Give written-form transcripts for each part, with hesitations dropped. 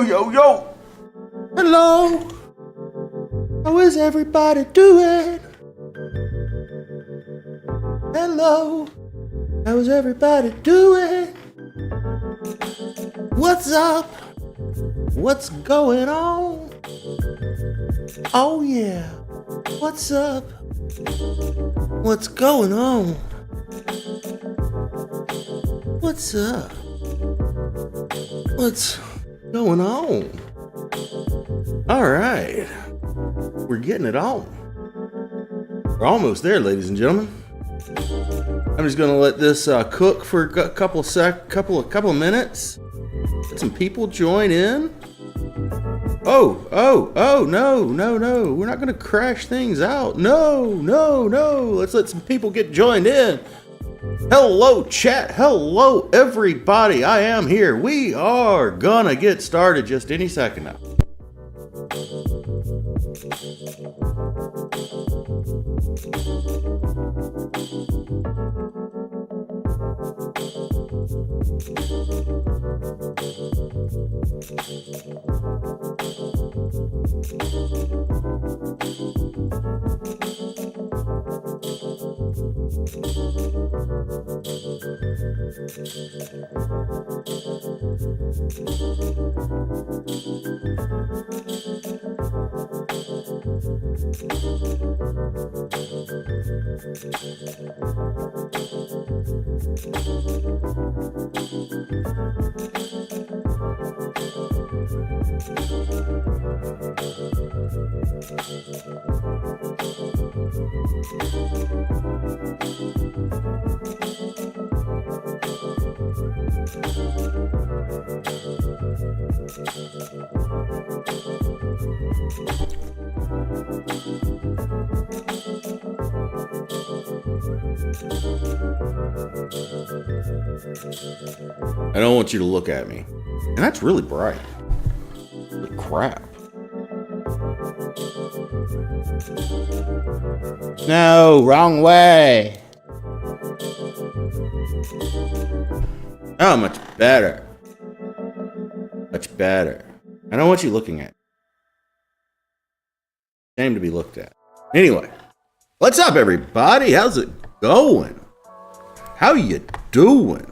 Yo. Hello. How is everybody doing? Hello. How is everybody doing? What's up? What's going on? Oh yeah. What's up? What's going on? What's up? What's going on? All right. We're getting it on. We're almost there, ladies and gentlemen. I'm just gonna let this cook for a couple of minutes. Let some people join in. Oh, no. We're not gonna crash things out. No. Let's let some people get joined in. Hello, chat. Hello, everybody. I am here. We are gonna get started just any second now. I don't want you to look at me. And that's really bright. Holy crap. No, wrong way. Oh, much better. Much better. I don't want you looking at me. Shame to be looked at. Anyway, what's up, everybody? How's it going? How you doing?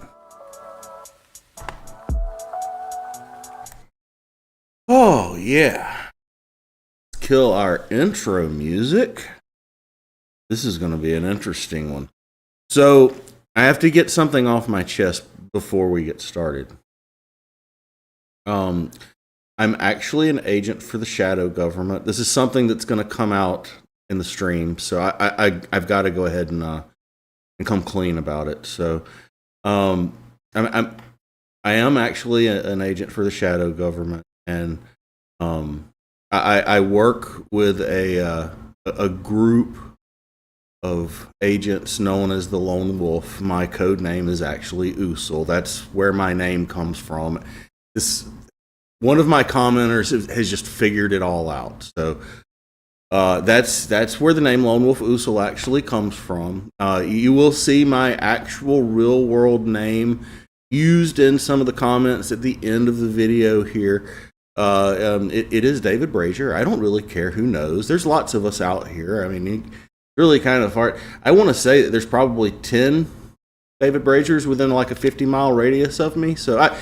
Oh, yeah. Let's kill our intro music. This is going to be an interesting one. So, I have to get something off my chest before we get started. I'm actually an agent for the shadow government. This is something that's going to come out in the stream, so I've got to go ahead and come clean about it. So, I am actually an agent for the shadow government, and I work with a group of agents known as the Lone Wolf. My code name is actually Usul. That's where my name comes from. One of my commenters has just figured it all out. So that's where the name Lone Wolf Usul actually comes from. You will see my actual real world name used in some of the comments at the end of the video here. It is David Brazier. I don't really care who knows. There's lots of us out here. I mean, really kind of hard. I want to say that there's probably 10 David Braziers within like a 50-mile radius of me. So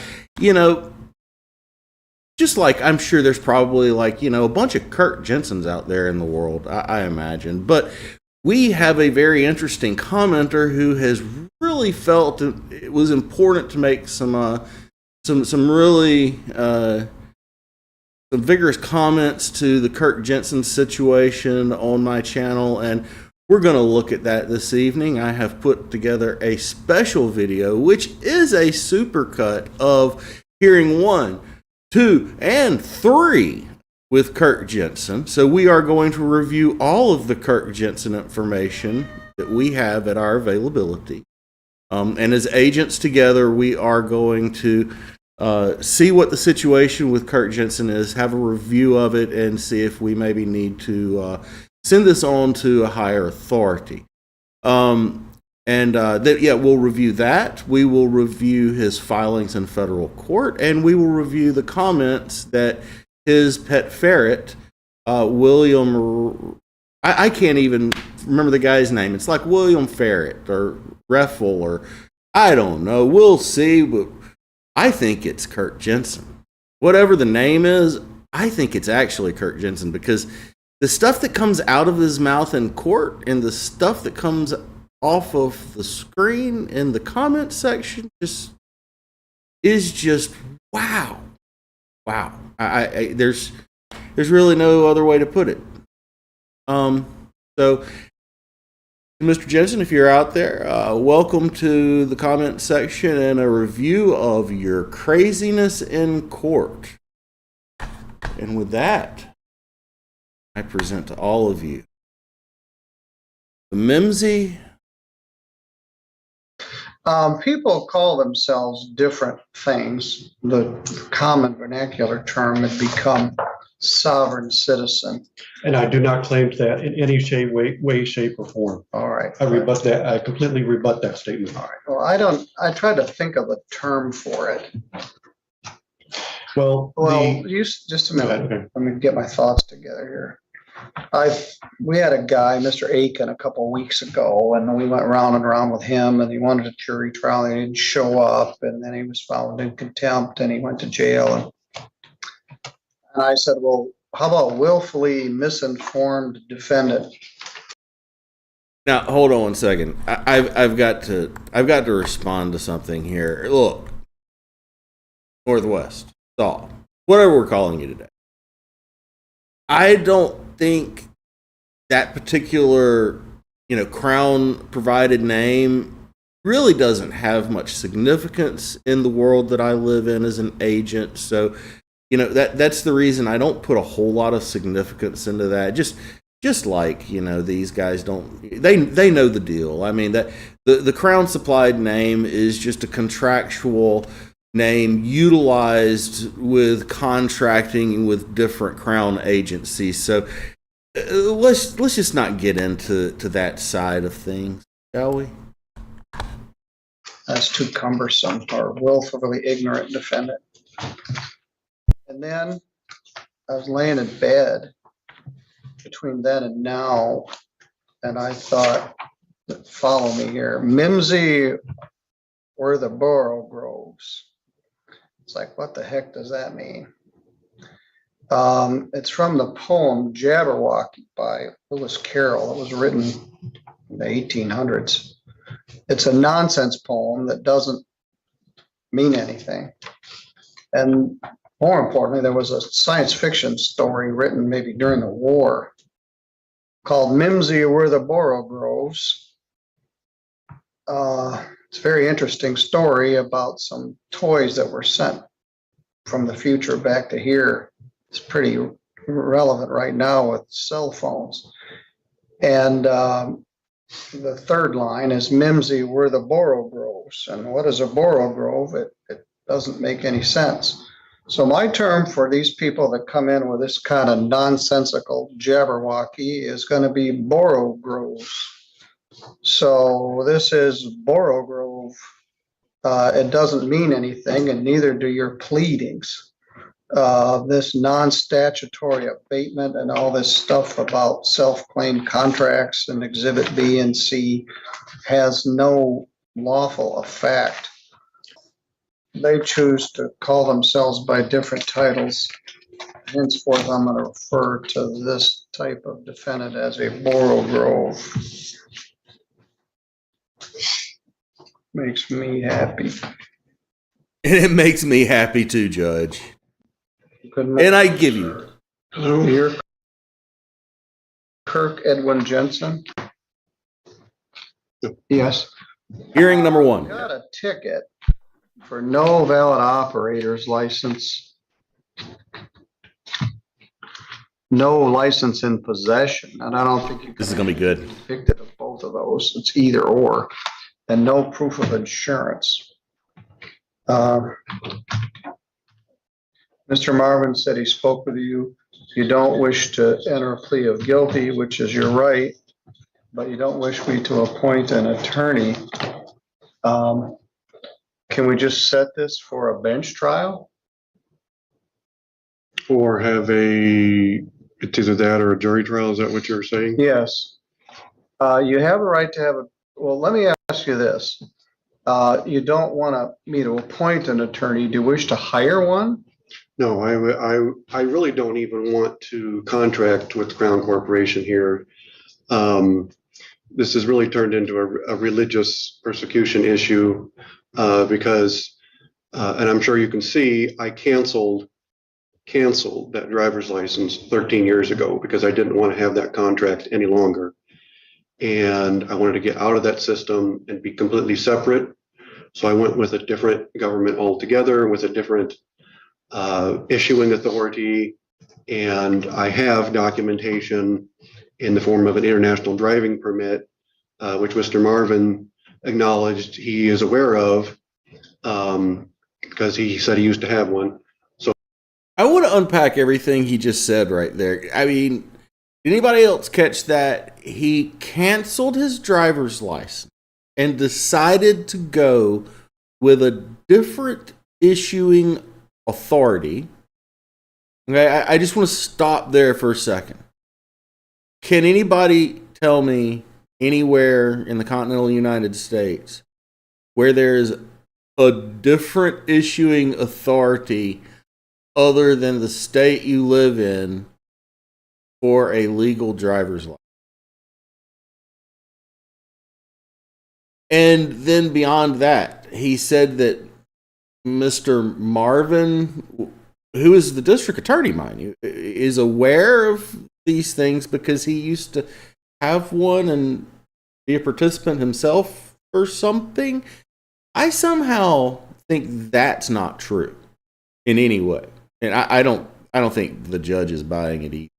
just like I'm sure there's probably like, a bunch of Kirk Jensens out there in the world, I imagine. But we have a very interesting commenter who has really felt it was important to make some really some vigorous comments to the Kirk Jensen situation on my channel, and we're going to look at that this evening. I have put together a special video, which is a supercut of hearing 1, 2, and 3 with Kirk Jensen. So we are going to review all of the Kirk Jensen information that we have at our availability. And as agents together, we are going to see what the situation with Kirk Jensen is, have a review of it, and see if we maybe need to send this on to a higher authority. We'll review that. We will review his filings in federal court, and we will review the comments that his pet ferret, William, I can't even remember the guy's name. It's like William Ferret or Reffel, or I don't know. We'll see, but I think it's Kirk Jensen. Whatever the name is, I think it's actually Kirk Jensen, because the stuff that comes out of his mouth in court and the stuff that comes off of the screen in the comment section is just wow. There's really no other way to put it. So, Mr. Jensen, if you're out there, welcome to the comment section and a review of your craziness in court. And with that, I present to all of you the Mimsy. People call themselves different things. The common vernacular term had become sovereign citizen. And I do not claim that in any way, shape, or form. All right. I rebut that. I completely rebut that statement. All right. Well, I tried to think of a term for it. Well, just a minute. Okay. Let me get my thoughts together here. We had a guy, Mr. Aiken, a couple of weeks ago, and we went round and round with him, and he wanted a jury trial, and he didn't show up, and then he was found in contempt, and he went to jail. And I said, well, how about willfully misinformed defendant? Now, hold on 1 second. I've got to respond to something here. Look, Northwest, Saw, whatever we're calling you today. I don't think that particular, Crown provided name really doesn't have much significance in the world that I live in as an agent. So, that's the reason I don't put a whole lot of significance into that. Just like, these guys don't, they know the deal. I mean, that the Crown supplied name is just a contractual name utilized with contracting with different Crown agencies. So let's just not get into that side of things, shall we? That's too cumbersome, or willfully ignorant defendant. And then I was laying in bed between then and now, and I thought, follow me here. Mimsy were the Borogroves. It's like, what the heck does that mean? It's from the poem Jabberwocky by Lewis Carroll. It was written in the 1800s. It's a nonsense poem that doesn't mean anything. And more importantly, there was a science fiction story written maybe during the war called Mimsy Were the Borogroves. It's a very interesting story about some toys that were sent from the future back to here. It's pretty relevant right now with cell phones. And the third line is Mimsy were the Borogroves. And what is a Borogrove? It doesn't make any sense. So my term for these people that come in with this kind of nonsensical jabberwocky is going to be Borogroves. So this is Borogrove. It doesn't mean anything, and neither do your pleadings. This non-statutory abatement and all this stuff about self-claimed contracts and Exhibit B and C has no lawful effect. They choose to call themselves by different titles. Henceforth, I'm going to refer to this type of defendant as a Borogrove. Makes me happy. And it makes me happy too, Judge. Good morning. And I give you. You're Kirk Edwin Jensen? Yes. Hearing number one. Got a ticket for no valid operator's license. No license in possession, and I don't think you can. This is going to be good. Convicted of both of those. It's either or. And no proof of insurance. Mr. Marvin said he spoke with you. You don't wish to enter a plea of guilty, which is your right, but you don't wish me to appoint an attorney. Can we just set this for a bench trial? Or have it's either that or a jury trial, is that what you're saying? Yes. You have a right to have well, let me ask you this. You don't want me to appoint an attorney. Do you wish to hire one? No, I really don't even want to contract with the Crown Corporation here. This has really turned into a religious persecution issue because, and I'm sure you can see, I canceled that driver's license 13 years ago because I didn't want to have that contract any longer. And I wanted to get out of that system and be completely separate. So I went with a different government altogether, with a different issuing authority. And I have documentation in the form of an international driving permit, which Mr. Marvin acknowledged he is aware of because he said he used to have one. So I want to unpack everything he just said right there. I mean, did anybody else catch that? He canceled his driver's license and decided to go with a different issuing authority. Okay, I just want to stop there for a second. Can anybody tell me anywhere in the continental United States where there's a different issuing authority other than the state you live in for a legal driver's license? And then beyond that, he said that Mr. Marvin, who is the district attorney, mind you, is aware of these things because he used to have one and be a participant himself or something. I somehow think that's not true in any way. And I don't think the judge is buying it either.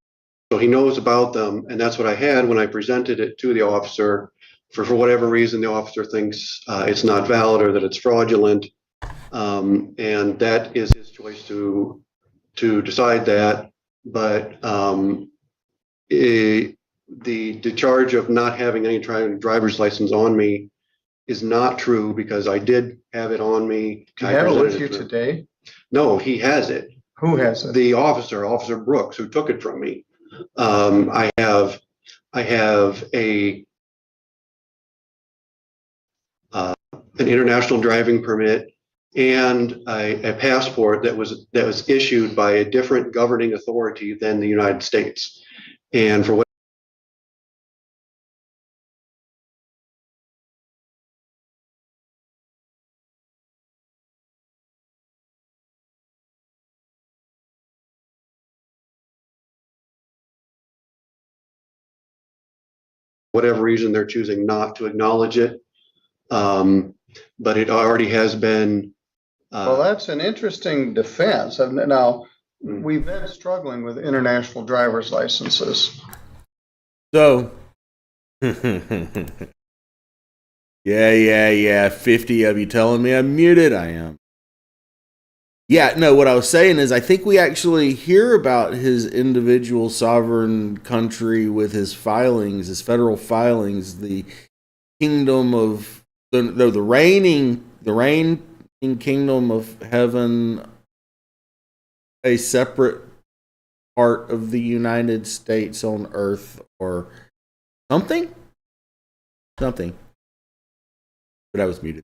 So he knows about them, and that's what I had when I presented it to the officer. For whatever reason, the officer thinks it's not valid or that it's fraudulent, and that is his choice to decide that. But the charge of not having any driver's license on me is not true because I did have it on me. Do you have it with you today? No, he has it. Who has it? The Officer Brooks, who took it from me. I have an international driving permit, and a passport that was issued by a different governing authority than the United States. And for whatever reason, they're choosing not to acknowledge it. But it already has been. Well, that's an interesting defense. Now, we've been struggling with international driver's licenses. So, yeah. 50 of you telling me I'm muted. I am. Yeah, no, what I was saying is I think we actually hear about his individual sovereign country with his filings, his federal filings, the kingdom of the reigning kingdom of heaven, a separate part of the United States on earth, or something. But I was muted.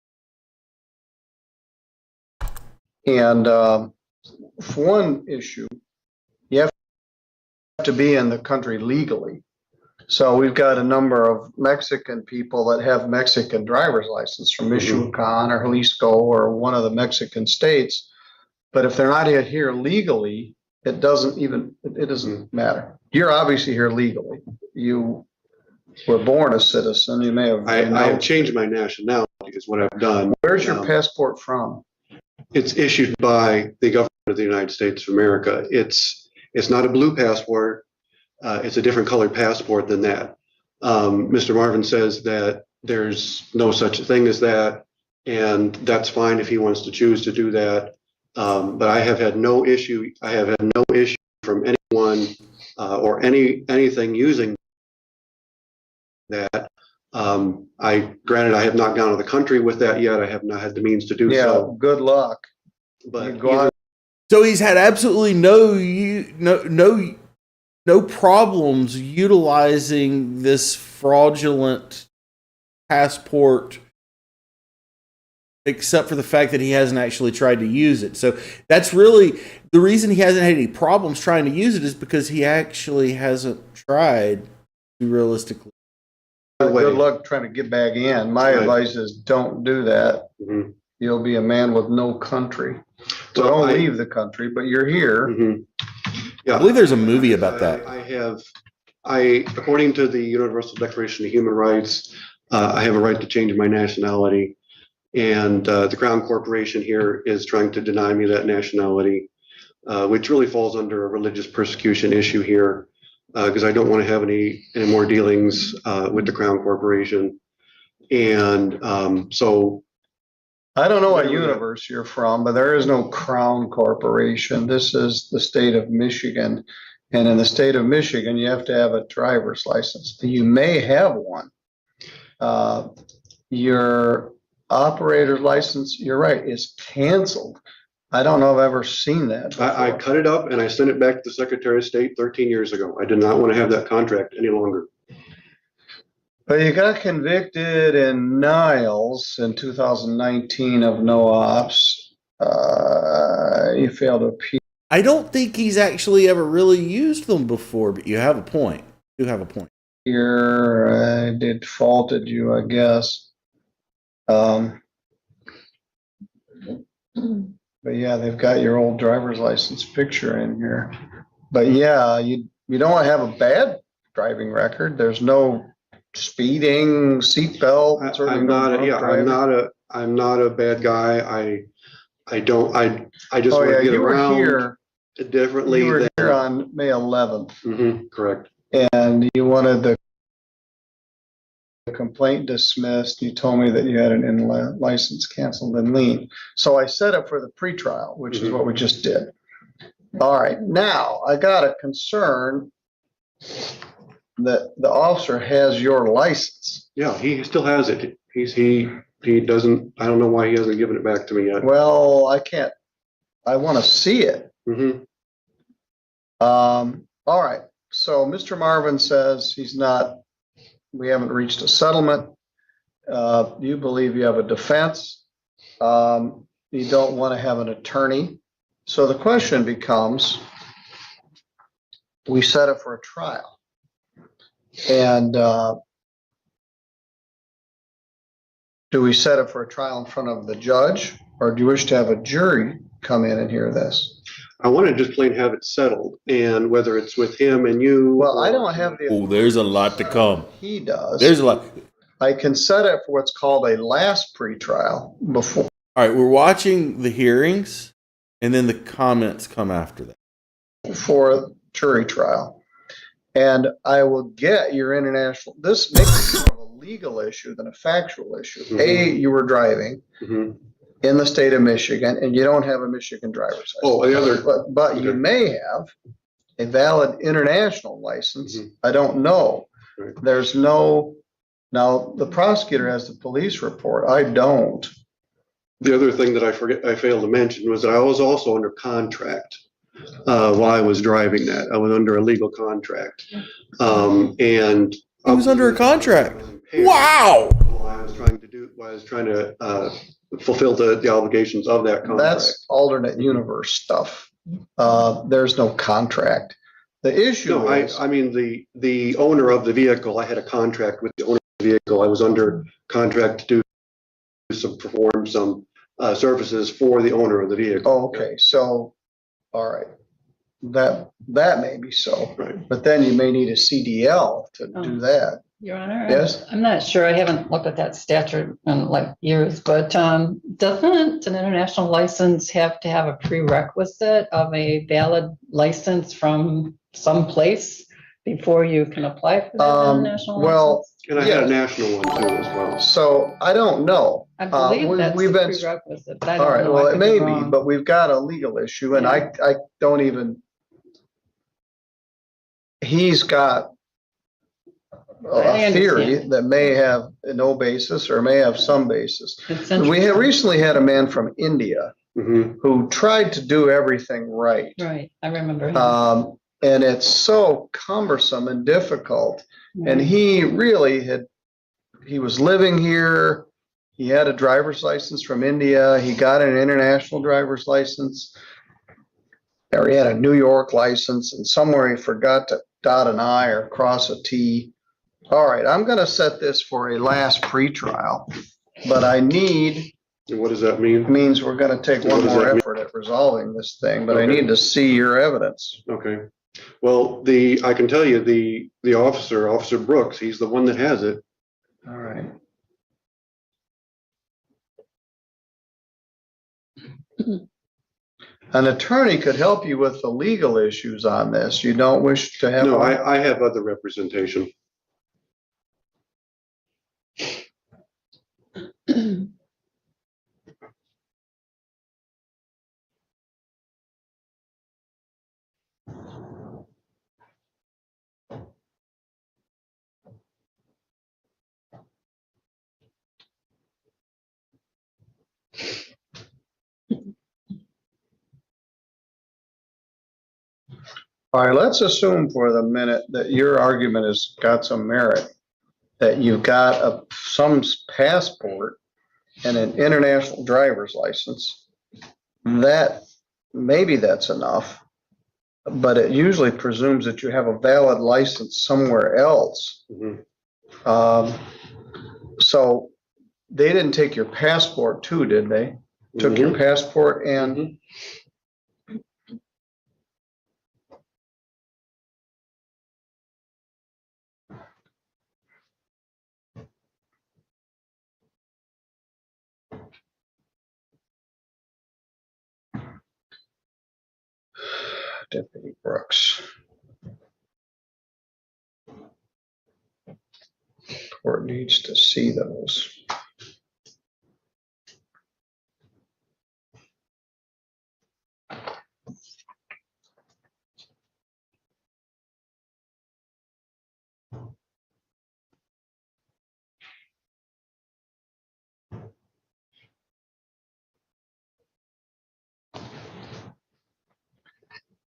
And for one issue, you have to be in the country legally. So we've got a number of Mexican people that have Mexican driver's license from Michoacan or Jalisco or one of the Mexican states. But if they're not here legally, it doesn't matter. You're obviously here legally. You were born a citizen. You may have. I have changed my nationality is what I've done. Where's your passport from? It's issued by the government of the United States of America. It's not a blue passport. It's a different colored passport than that. Mr. Marvin says that there's no such thing as that, and that's fine if he wants to choose to do that. But I have had no issue. I have had no issue from anyone or anything using that. Granted, I have not gone out of the country with that yet. I have not had the means to do so. Yeah, good luck. But so he's had absolutely no problems utilizing this fraudulent passport, except for the fact that he hasn't actually tried to use it. So that's really the reason he hasn't had any problems trying to use it, is because he actually hasn't tried to realistically. Good luck trying to get back in. My advice is don't do that. Mm-hmm. You'll be a man with no country. So don't leave the country, but you're here. Mm-hmm. Yeah, I believe there's a movie about that. According to the Universal Declaration of Human Rights, I have a right to change my nationality. And the Crown Corporation here is trying to deny me that nationality, which really falls under a religious persecution issue here, because I don't want to have any more dealings with the Crown Corporation. And so I don't know what universe you're from, but there is no Crown Corporation. This is the state of Michigan. And in the state of Michigan, you have to have a driver's license. You may have one. Your operator's license, you're right, is canceled. I don't know if I've ever seen that. I cut it up and I sent it back to the Secretary of State 13 years ago. I did not want to have that contract any longer. But you got convicted in Niles in 2019 of no ops. You failed to appeal. I don't think he's actually ever really used them before, but you have a point. You have a point. Here, I did faulted you, I guess. But yeah, they've got your old driver's license picture in here. But yeah, you don't have a bad driving record. There's no speeding, seatbelt. I'm not a bad guy. I just want to get around here differently. You were here on May 11th. Mm-hmm, correct. And you wanted the complaint dismissed. You told me that you had an license canceled and lien. So I set up for the pretrial, which is what we just did. All right. Now I got a concern that the officer has your license. Yeah, he still has it. He doesn't. I don't know why he hasn't given it back to me yet. Well, I can't. I want to see it. Mm-hmm. All right. So Mr. Marvin says he's not. We haven't reached a settlement. You believe you have a defense. You don't want to have an attorney. So the question becomes, we set it for a trial. And do we set it for a trial in front of the judge, or do you wish to have a jury come in and hear this? I want to just plain have it settled, and whether it's with him and you. Well, I don't have the. Oh, there's a lot to come. He does. There's a lot. I can set it for what's called a last pretrial before. All right, we're watching the hearings, and then the comments come after that. For a jury trial. And I will get your international, this makes it more of a legal issue than a factual issue. Mhm. You were driving in the state of Michigan and you don't have a Michigan driver's license. Oh, the other. But you may have a valid international license. I don't know. Right. There's no, now the prosecutor has the police report. I don't. The other thing that I failed to mention was that I was also under contract while I was driving that. I was under a legal contract. And He was under a contract. Wow. While I was trying to fulfill the obligations of that contract. That's alternate universe stuff. There's no contract. The issue No, is, I mean, the owner of the vehicle, I had a contract with the owner of the vehicle. I was under contract to perform some services for the owner of the vehicle. oh, okay, so, all right. That may be so, Right. but then you may need a CDL to do that. Your Honor? Yes? I'm not sure. I haven't looked at that statute in like years, but doesn't an international license have to have a prerequisite of a valid license from some place before you can apply for that international well, license? And I had a national one too as well. So I don't know. I believe that's we've the been- prerequisite, but I All don't right, know. well, I it could may be, wrong. but we've got a legal issue and I don't even, he's got I a theory understand. that may have no basis or may have some basis. It's We interesting. have recently had a man from India Mhm. who tried to do everything right. Right, I remember him. And it's so cumbersome and difficult. And he really he was living here. He had a driver's license from India. He got an international driver's license. Or he had a New York license and somewhere he forgot to dot an I or cross a T. All right, I'm gonna set this for a last pretrial, but I need, And what does that mean? means we're gonna take What one does more that mean? effort at resolving this thing, but I Okay. need to see your evidence. Okay. Well, I can tell you the Officer Brooks, he's the one that has it. All right. An attorney could help you with the legal issues on this. You don't wish to have. No, one? I have other representation. All right, let's assume for the minute that your argument has got some merit, that you've got some passport and an international driver's license. That, maybe that's enough, but it usually presumes that you have a valid license somewhere else. Mhm. So they didn't take your passport too, did they? Took your passport and Deputy Brooks. Court needs to see those.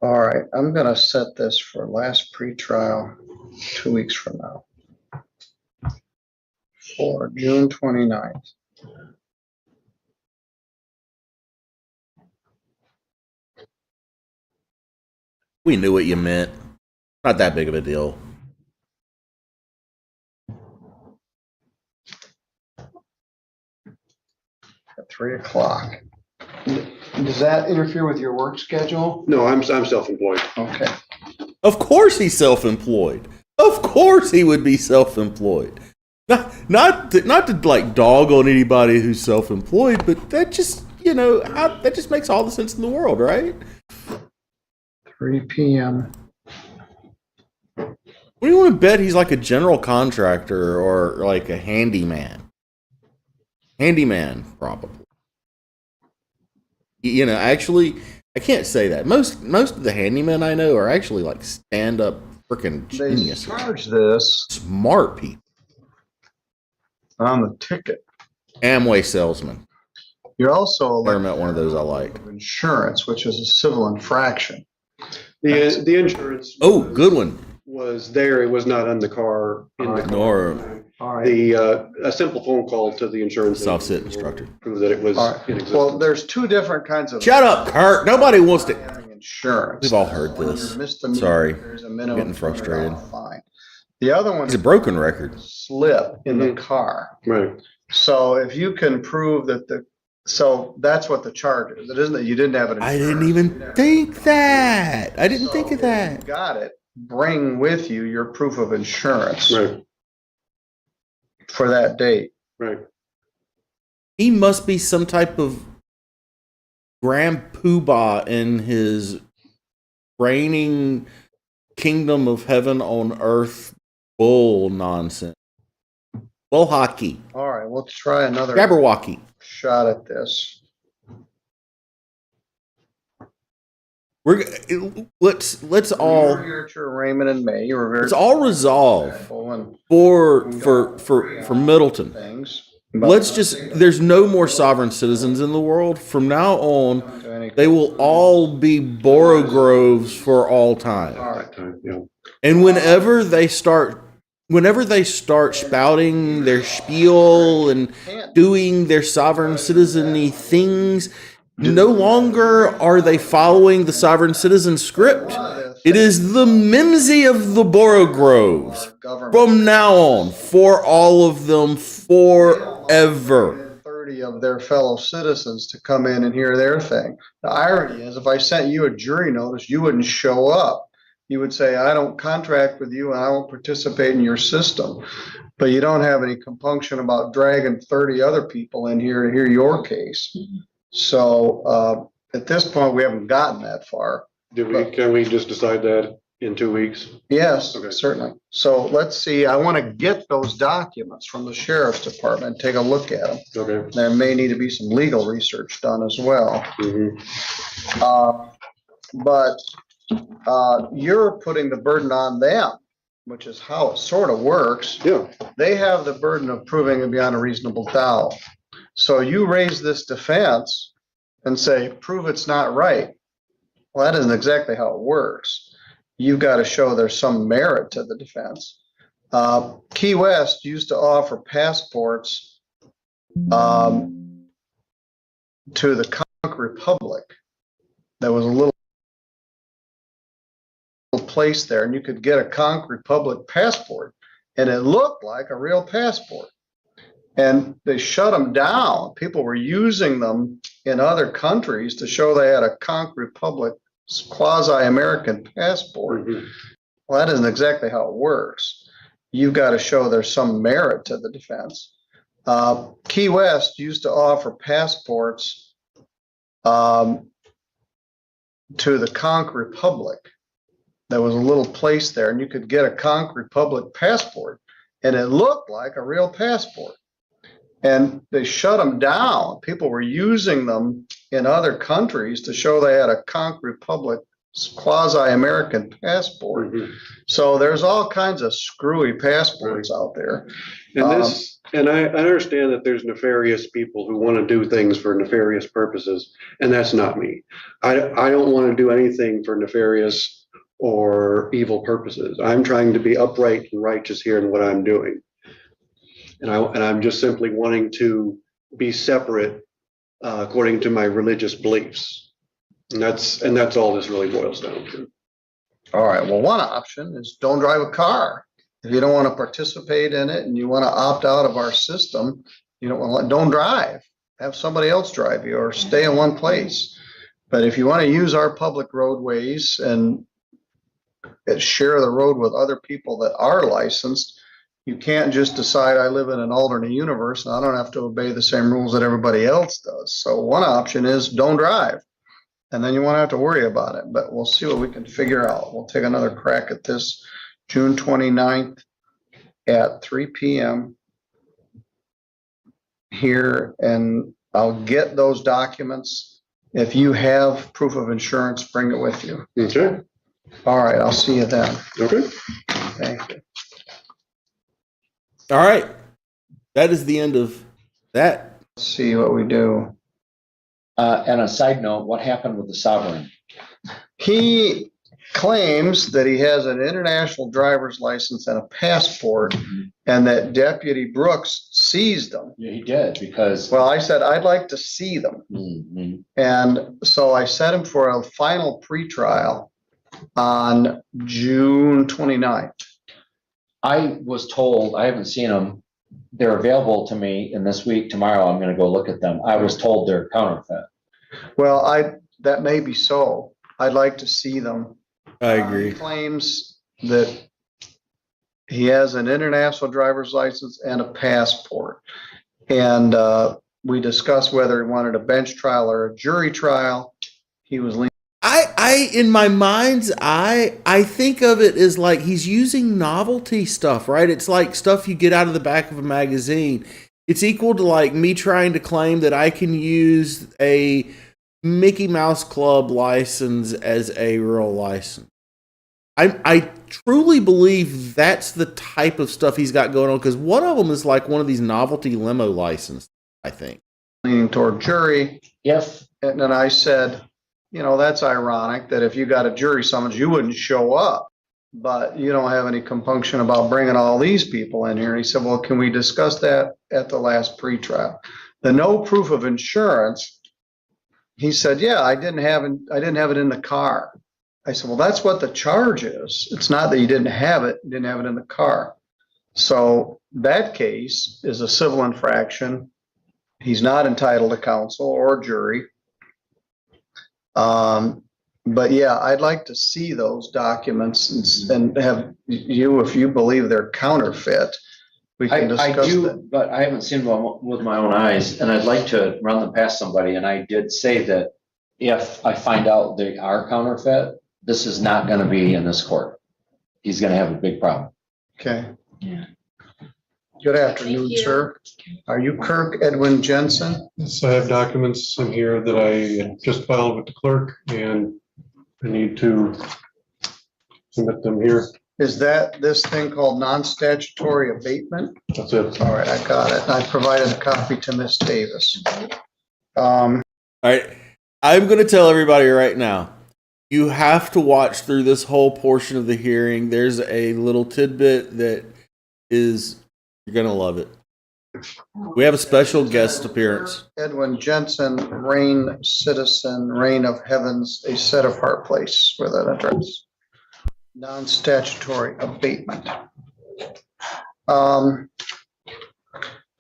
All right, I'm gonna set this for last pretrial 2 weeks from now. for June 29th. We knew what you meant. Not that big of a deal. At 3:00. Does that interfere with your work schedule? No, I'm self-employed. Okay. Of course he's self-employed. Of course he would be self-employed. Not to like dog on anybody who's self-employed, but that just, that just makes all the sense in the world, right? 3 p.m. What do you want to bet he's like a general contractor or like a handyman? Handyman, probably. Actually, I can't say that. Most of the handymen I know are actually like stand-up freaking They geniuses. charge this Smart people. on the ticket. Amway salesman. You're also Never met one of those I like. insurance, which is a civil infraction. The insurance. Oh, good one. Was there. It was not on the car. Nor All right. A simple phone call to the insurance. self-sit instructor. Prove that it was All right. in existence. Well, there's two different kinds of Shut up, Kirk. Nobody wants to. having insurance. We've all heard When this. you're misdemeanor, Sorry. There's a minimum Getting frustrated. $200 fine. The other one It's a is broken record. slip in the car. Right. So if you can prove that so that's what the charge is. It isn't that you didn't have it. I didn't even think that. I didn't think of that. You got it. Bring with you your proof of insurance Right. for that date. Right. He must be some type of grand poobah in his reigning kingdom of heaven on earth bull nonsense. Bull hockey. All right, we'll try another Jabberwocky. shot at this. Let's You all were here at your Raymond in May. You were very let's all resolve respectful and for Middleton. things. There's no more sovereign citizens in the world. From now on, they will all be Borogroves for all time. All right. Yeah. And whenever they start spouting their spiel and doing their sovereign citizen-y things, no longer are they following the sovereign citizen script. It is the Mimsy of the Borogroves. From now on, for all of them, forever. 30 of their fellow citizens to come in and hear their thing. The irony is, if I sent you a jury notice, you wouldn't show up. You would say, I don't contract with you and I won't participate in your system. But you don't have any compunction about dragging 30 other people in here to hear your case. So at this point, we haven't gotten that far. Can we just decide that in 2 weeks? Yes, Okay. certainly. So let's see, I want to get those documents from the sheriff's department, take a look at them. Okay. There may need to be some legal research done as well. Mhm. But you're putting the burden on them, which is how it sort of works. Yeah. They have the burden of proving it beyond a reasonable doubt. So you raise this defense and say, prove it's not right. Well, that isn't exactly how it works. You've got to show there's some merit to the defense. Key West used to offer passports to the Conch Republic. There was a little place there, and you could get a Conch Republic passport, and it looked like a real passport. And they shut them down. People were using them in other countries to show they had a Conch Republic quasi-American passport. Mhm. Well, that isn't exactly how it works. You've got to show there's some merit to the defense. Key West used to offer passports to the Conch Republic. There was a little place there, and you could get a Conch Republic passport, and it looked like a real passport. And they shut them down. People were using them in other countries to show they had a Conch Republic quasi-American passport. Mhm. So there's all kinds of screwy passports out there. And I understand that there's nefarious people who want to do things for nefarious purposes, and that's not me. I don't want to do anything for nefarious or evil purposes. I'm trying to be upright and righteous here in what I'm doing. And I'm just simply wanting to be separate according to my religious beliefs. And that's all this really boils down to. All right, well, one option is don't drive a car. If you don't want to participate in it and you want to opt out of our system, don't drive. Have somebody else drive you or stay in one place. But if you want to use our public roadways and share the road with other people that are licensed, you can't just decide I live in an alternate universe and I don't have to obey the same rules that everybody else does. So one option is don't drive. And then you won't have to worry about it, but we'll see what we can figure out. We'll take another crack at this June 29th at 3 p.m. here, and I'll get those documents. If you have proof of insurance, bring it with you. Okay. All right, I'll see you then. Okay. Thank you. All right. That is the end of that. Let's see what we do. And a side note, what happened with the Sovereign? He claims that he has an international driver's license and a passport, and that Deputy Brooks seized them. Yeah, he did, because. Well, I said, I'd like to see them. Mhm. And so I set him for a final pretrial on June 29th. I was told, I haven't seen them. They're available to me, and this week, tomorrow, I'm gonna go look at them. I was told they're counterfeit. Well, that may be so. I'd like to see them. I He agree. claims that he has an international driver's license and a passport. And we discussed whether he wanted a bench trial or a jury trial. He was leaning. I in my mind's eye, I think of it as like he's using novelty stuff, right? It's like stuff you get out of the back of a magazine. It's equal to like me trying to claim that I can use a Mickey Mouse Club license as a real license. I truly believe that's the type of stuff he's got going on, because one of them is like one of these novelty limo licenses, I think. Leaning toward jury. If, And then I said, that's ironic that if you got a jury summons, you wouldn't show up, but you don't have any compunction about bringing all these people in here. And he said, well, can we discuss that at the last pretrial? The no proof of insurance. He said, yeah, I didn't have it in the car. I said, well, that's what the charge is. It's not that you didn't have it in the car. So that case is a civil infraction. He's not entitled to counsel or jury. But yeah, I'd like to see those documents and have you, if you believe they're counterfeit, we can I discuss do, that. but I haven't seen them with my own eyes, and I'd like to run them past somebody, and I did say that if I find out they are counterfeit, this is not gonna be in this court. He's gonna have a big problem. Okay. Yeah. Good afternoon, sir. Are you Kirk Edwin Jensen? Yes, I have documents in here that I just filed with the clerk, and I need to submit them here. Is that this thing called non-statutory abatement? That's it. All right, I got it. I provided a copy to Miss Davis. All right. I'm going to tell everybody right now, you have to watch through this whole portion of the hearing. There's a little tidbit that is, you're going to love it. We have a special guest appearance. Edwin Jensen, reign citizen, reign of heavens, a set apart place with an address. Non-statutory abatement.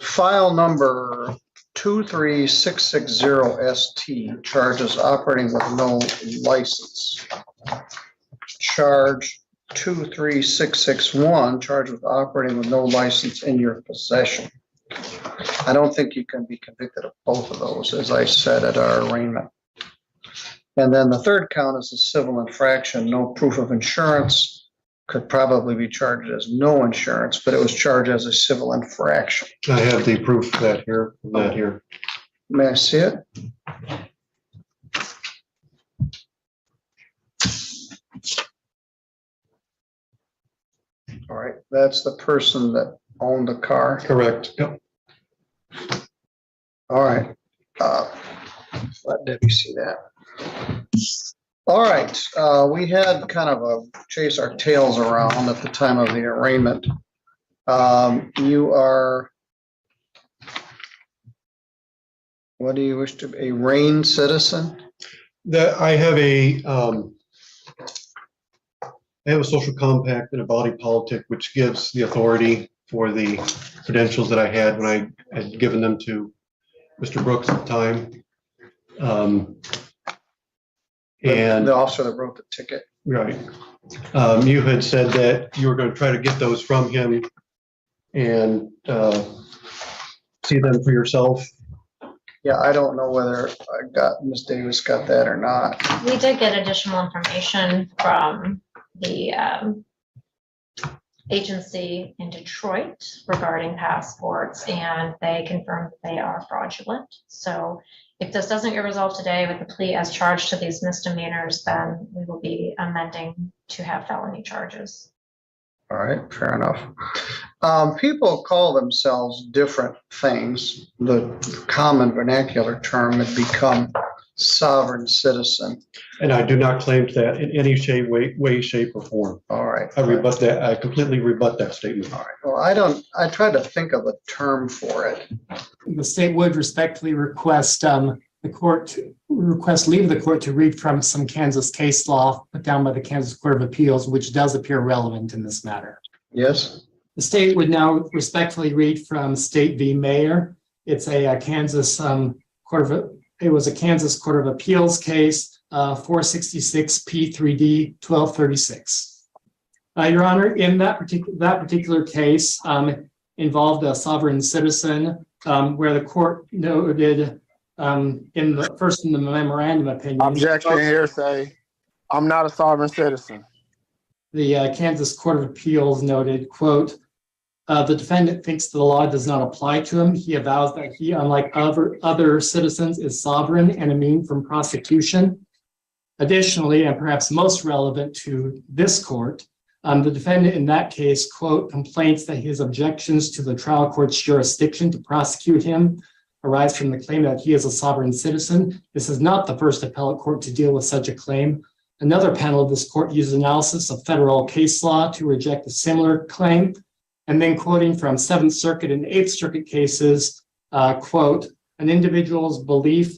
File number 23660ST, charges operating with no license. Charge 23661, charged with operating with no license in your possession. I don't think you can be convicted of both of those, as I said at our arraignment. And then the third count is a civil infraction, no proof of insurance, could probably be charged as no insurance, but it was charged as a civil infraction. I have the proof of that here, May I see it? All right, that's the person that owned the car. Correct. Yep. All right. Let Debbie see that. All right, we had kind of a chase our tails around at the time of the arraignment. You are What do you wish to be? A Reign citizen? That I have a social compact and a body politic, which gives the authority for the credentials that I had when I had given them to Mr. Brooks at the time. And The officer that wrote the ticket. right. You had said that you were going to try to get those from him and see them for yourself. Yeah, I don't know whether Ms. Davis got that or not. We did get additional information from the agency in Detroit regarding passports, and they confirmed they are fraudulent. So if this doesn't get resolved today with the plea as charged to these misdemeanors, then we will be amending to have felony charges. All right, fair enough. People call themselves different things. The common vernacular term had become sovereign citizen. And I do not claim that in any way, shape, or form. All right. I rebut that. I completely rebut that statement. All right. Well, I tried to think of a term for it. The state would respectfully request leave the court to read from some Kansas case law put down by the Kansas Court of Appeals, which does appear relevant in this matter. Yes. The state would now respectfully read from State v. Mayor. It's a Kansas Court of Appeals case, 466 P3D 1236. Your Honor, in that particular case involved a sovereign citizen, where the court noted in the memorandum opinion. Objection, hearsay. I'm not a sovereign citizen. The Kansas Court of Appeals noted, quote, the defendant thinks the law does not apply to him. He avows that he, unlike other citizens, is sovereign and immune from prosecution. Additionally, and perhaps most relevant to this court, the defendant in that case, quote, complains that his objections to the trial court's jurisdiction to prosecute him arise from the claim that he is a sovereign citizen. This is not the first appellate court to deal with such a claim. Another panel of this court used analysis of federal case law to reject a similar claim. And then quoting from Seventh Circuit and Eighth Circuit cases, quote, an individual's belief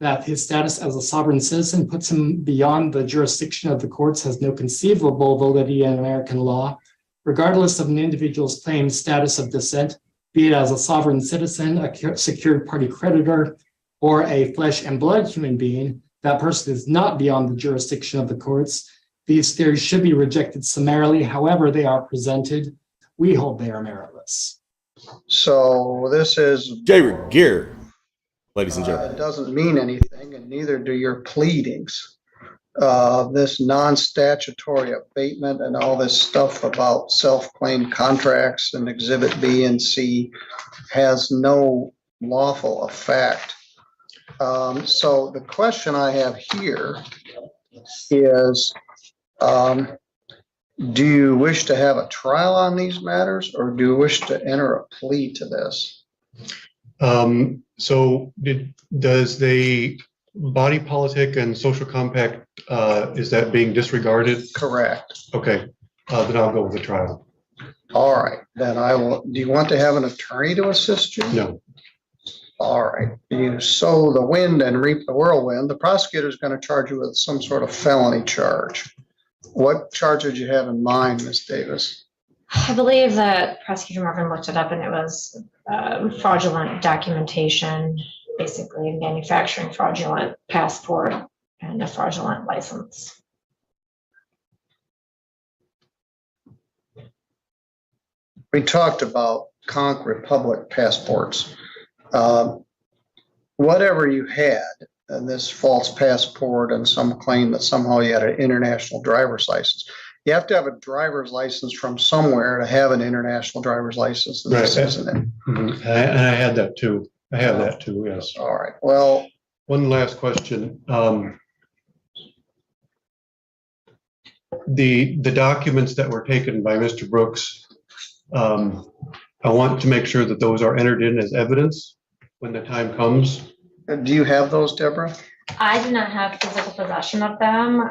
that his status as a sovereign citizen puts him beyond the jurisdiction of the courts has no conceivable validity in American law. Regardless of an individual's claimed status of descent, be it as a sovereign citizen, a secured party creditor, or a flesh and blood human being, that person is not beyond the jurisdiction of the courts. These theories should be rejected summarily, however they are presented. We hold they are meritless. So this is. Jay Gear, ladies and gentlemen. It doesn't mean anything, and neither do your pleadings. This non-statutory abatement and all this stuff about self-claimed contracts and Exhibit B and C has no lawful effect. So the question I have here is, do you wish to have a trial on these matters, or do you wish to enter a plea to this? So does the body politic and social compact, is that being disregarded? Correct. Okay, then I'll go with the trial. All right, then I will. Do you want to have an attorney to assist you? No. All right, you sow the wind and reap the whirlwind. The prosecutor is going to charge you with some sort of felony charge. What charge did you have in mind, Ms. Davis? I believe that Prosecutor Morgan looked it up, and it was fraudulent documentation, basically manufacturing fraudulent passport and a fraudulent license. We talked about Conch Republic passports. Whatever you had, and this false passport and some claim that somehow you had an international driver's license. You have to have a driver's license from somewhere to have an international driver's license. And this isn't it? Mm-hmm. And I had that too. I have that too, yes. All right, well. One last question. The documents that were taken by Mr. Brooks, I want to make sure that those are entered in as evidence when the time comes. Do you have those, Deborah? I do not have physical possession of them.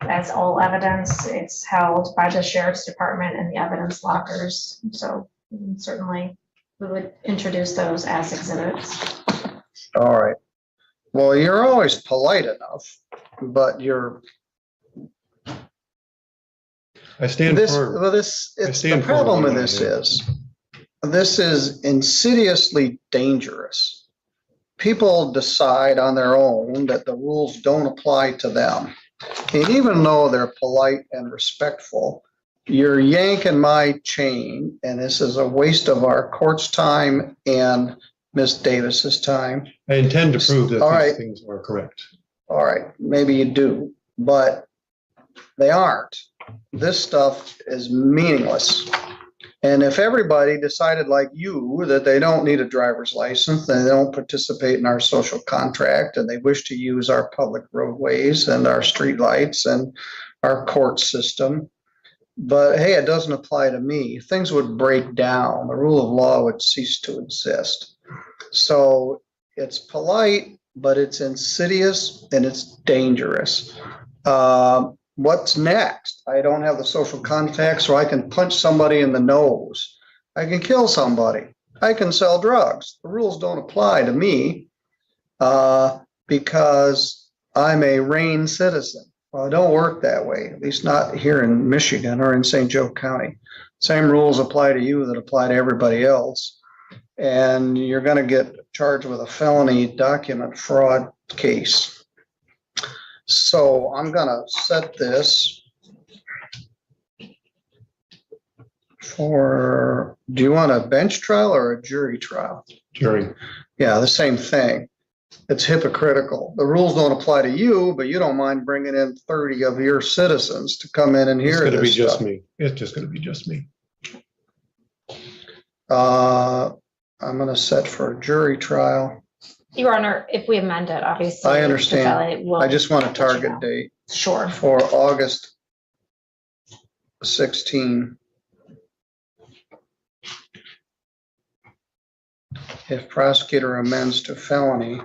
As all evidence, it's held by the Sheriff's Department and the evidence lockers. So certainly we would introduce those as exhibits. All right. Well, you're always polite enough, but you're I stand this, firm. well, this, I it's, the stand firm problem on with what I this is insidiously dangerous. People decide on their own that the rules don't apply to them. And even though they're polite and respectful, you're yanking my chain, and this is a waste of our court's time and Miss Davis's time. I intend to prove that All these right. things are correct. All right, maybe you do, but they aren't. This stuff is meaningless. And if everybody decided like you that they don't need a driver's license, they don't participate in our social contract, and they wish to use our public roadways and our streetlights and our court system, but hey, it doesn't apply to me, things would break down. The rule of law would cease to exist. So it's polite, but it's insidious and it's dangerous. What's next? I don't have the social contact, so I can punch somebody in the nose. I can kill somebody. I can sell drugs. The rules don't apply to me because I'm a RAIN citizen. Well, it don't work that way, at least not here in Michigan or in St. Joe County. Same rules apply to you that apply to everybody else. And you're going to get charged with a felony document fraud case. So I'm gonna set this for, do you want a bench trial or a jury trial? Jury. Yeah, the same thing. It's hypocritical. The rules don't apply to you, but you don't mind bringing in 30 of your citizens to come in and It's hear gonna be this just stuff. me. It's just gonna be just me. I'm gonna set for a jury trial. Your Honor, if we amend it, obviously. I understand. it will- I just want a let you know. target date Sure. for August 16. If prosecutor amends to felony,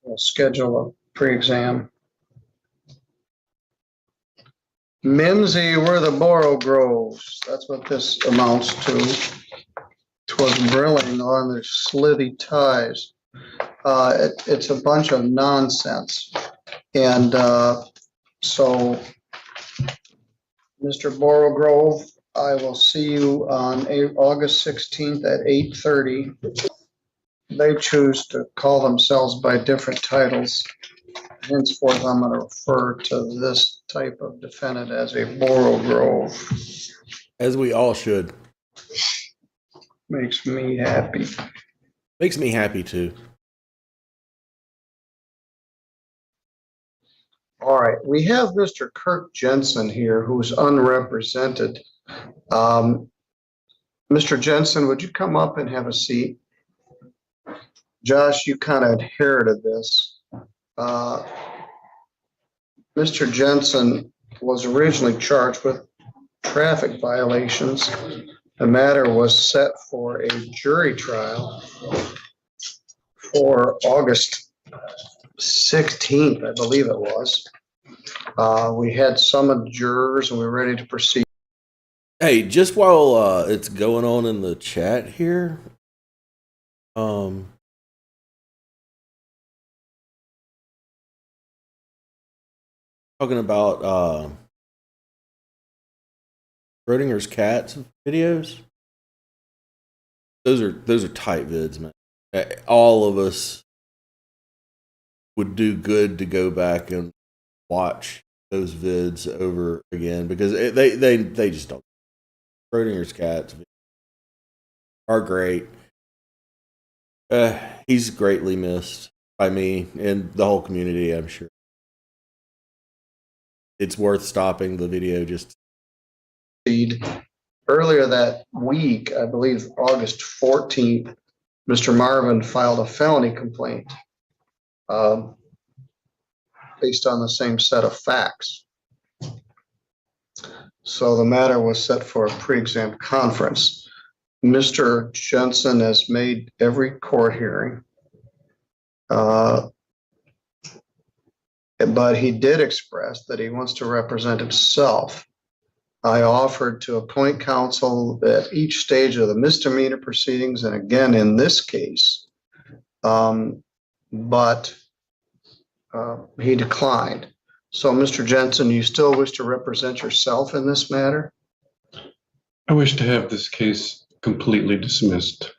we'll schedule a pre-exam. Mimsy, we're the Borogroves. That's what this amounts to. 'Twas drilling on their slithy ties. It's a bunch of nonsense. And so, Mr. Borogrove, I will see you on August 16th at 8:30. They choose to call themselves by different titles. Henceforth, I'm going to refer to this type of defendant as a Borogrove. As we all should. Makes me happy. Makes me happy too. All right, we have Mr. Kirk Jensen here, who's unrepresented. Mr. Jensen, would you come up and have a seat? Josh, you kind of inherited this. Mr. Jensen was originally charged with traffic violations. The matter was set for a jury trial for August 16th, I believe it was. We had summoned jurors and we're ready to proceed. Hey, just while it's going on in the chat here, talking about Schrodinger's cats videos. Those are tight vids, man. All of us would do good to go back and watch those vids over again because they just don't. Schrodinger's cats are great. He's greatly missed by me and the whole community, I'm sure. It's worth stopping the video just. Earlier that week, I believe August 14th, Mr. Marvin filed a felony complaint based on the same set of facts. So the matter was set for a pre-exam conference. Mr. Jensen has made every court hearing. But he did express that he wants to represent himself. I offered to appoint counsel at each stage of the misdemeanor proceedings, and again, in this case. But he declined. So, Mr. Jensen, you still wish to represent yourself in this matter? I wish to have this case completely dismissed.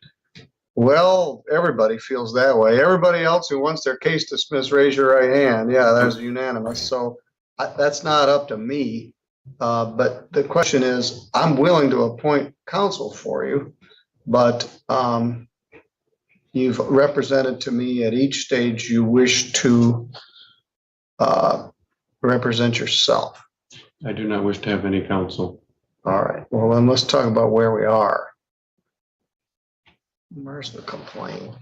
Well, everybody feels that way. Everybody else who wants their case dismissed, raise your right hand. Yeah, there's unanimous. So that's not up to me. But the question is, I'm willing to appoint counsel for you, but you've represented to me at each stage you wish to represent yourself. I do not wish to have any counsel. All right. Well, then let's talk about where we are. Where's the complaint?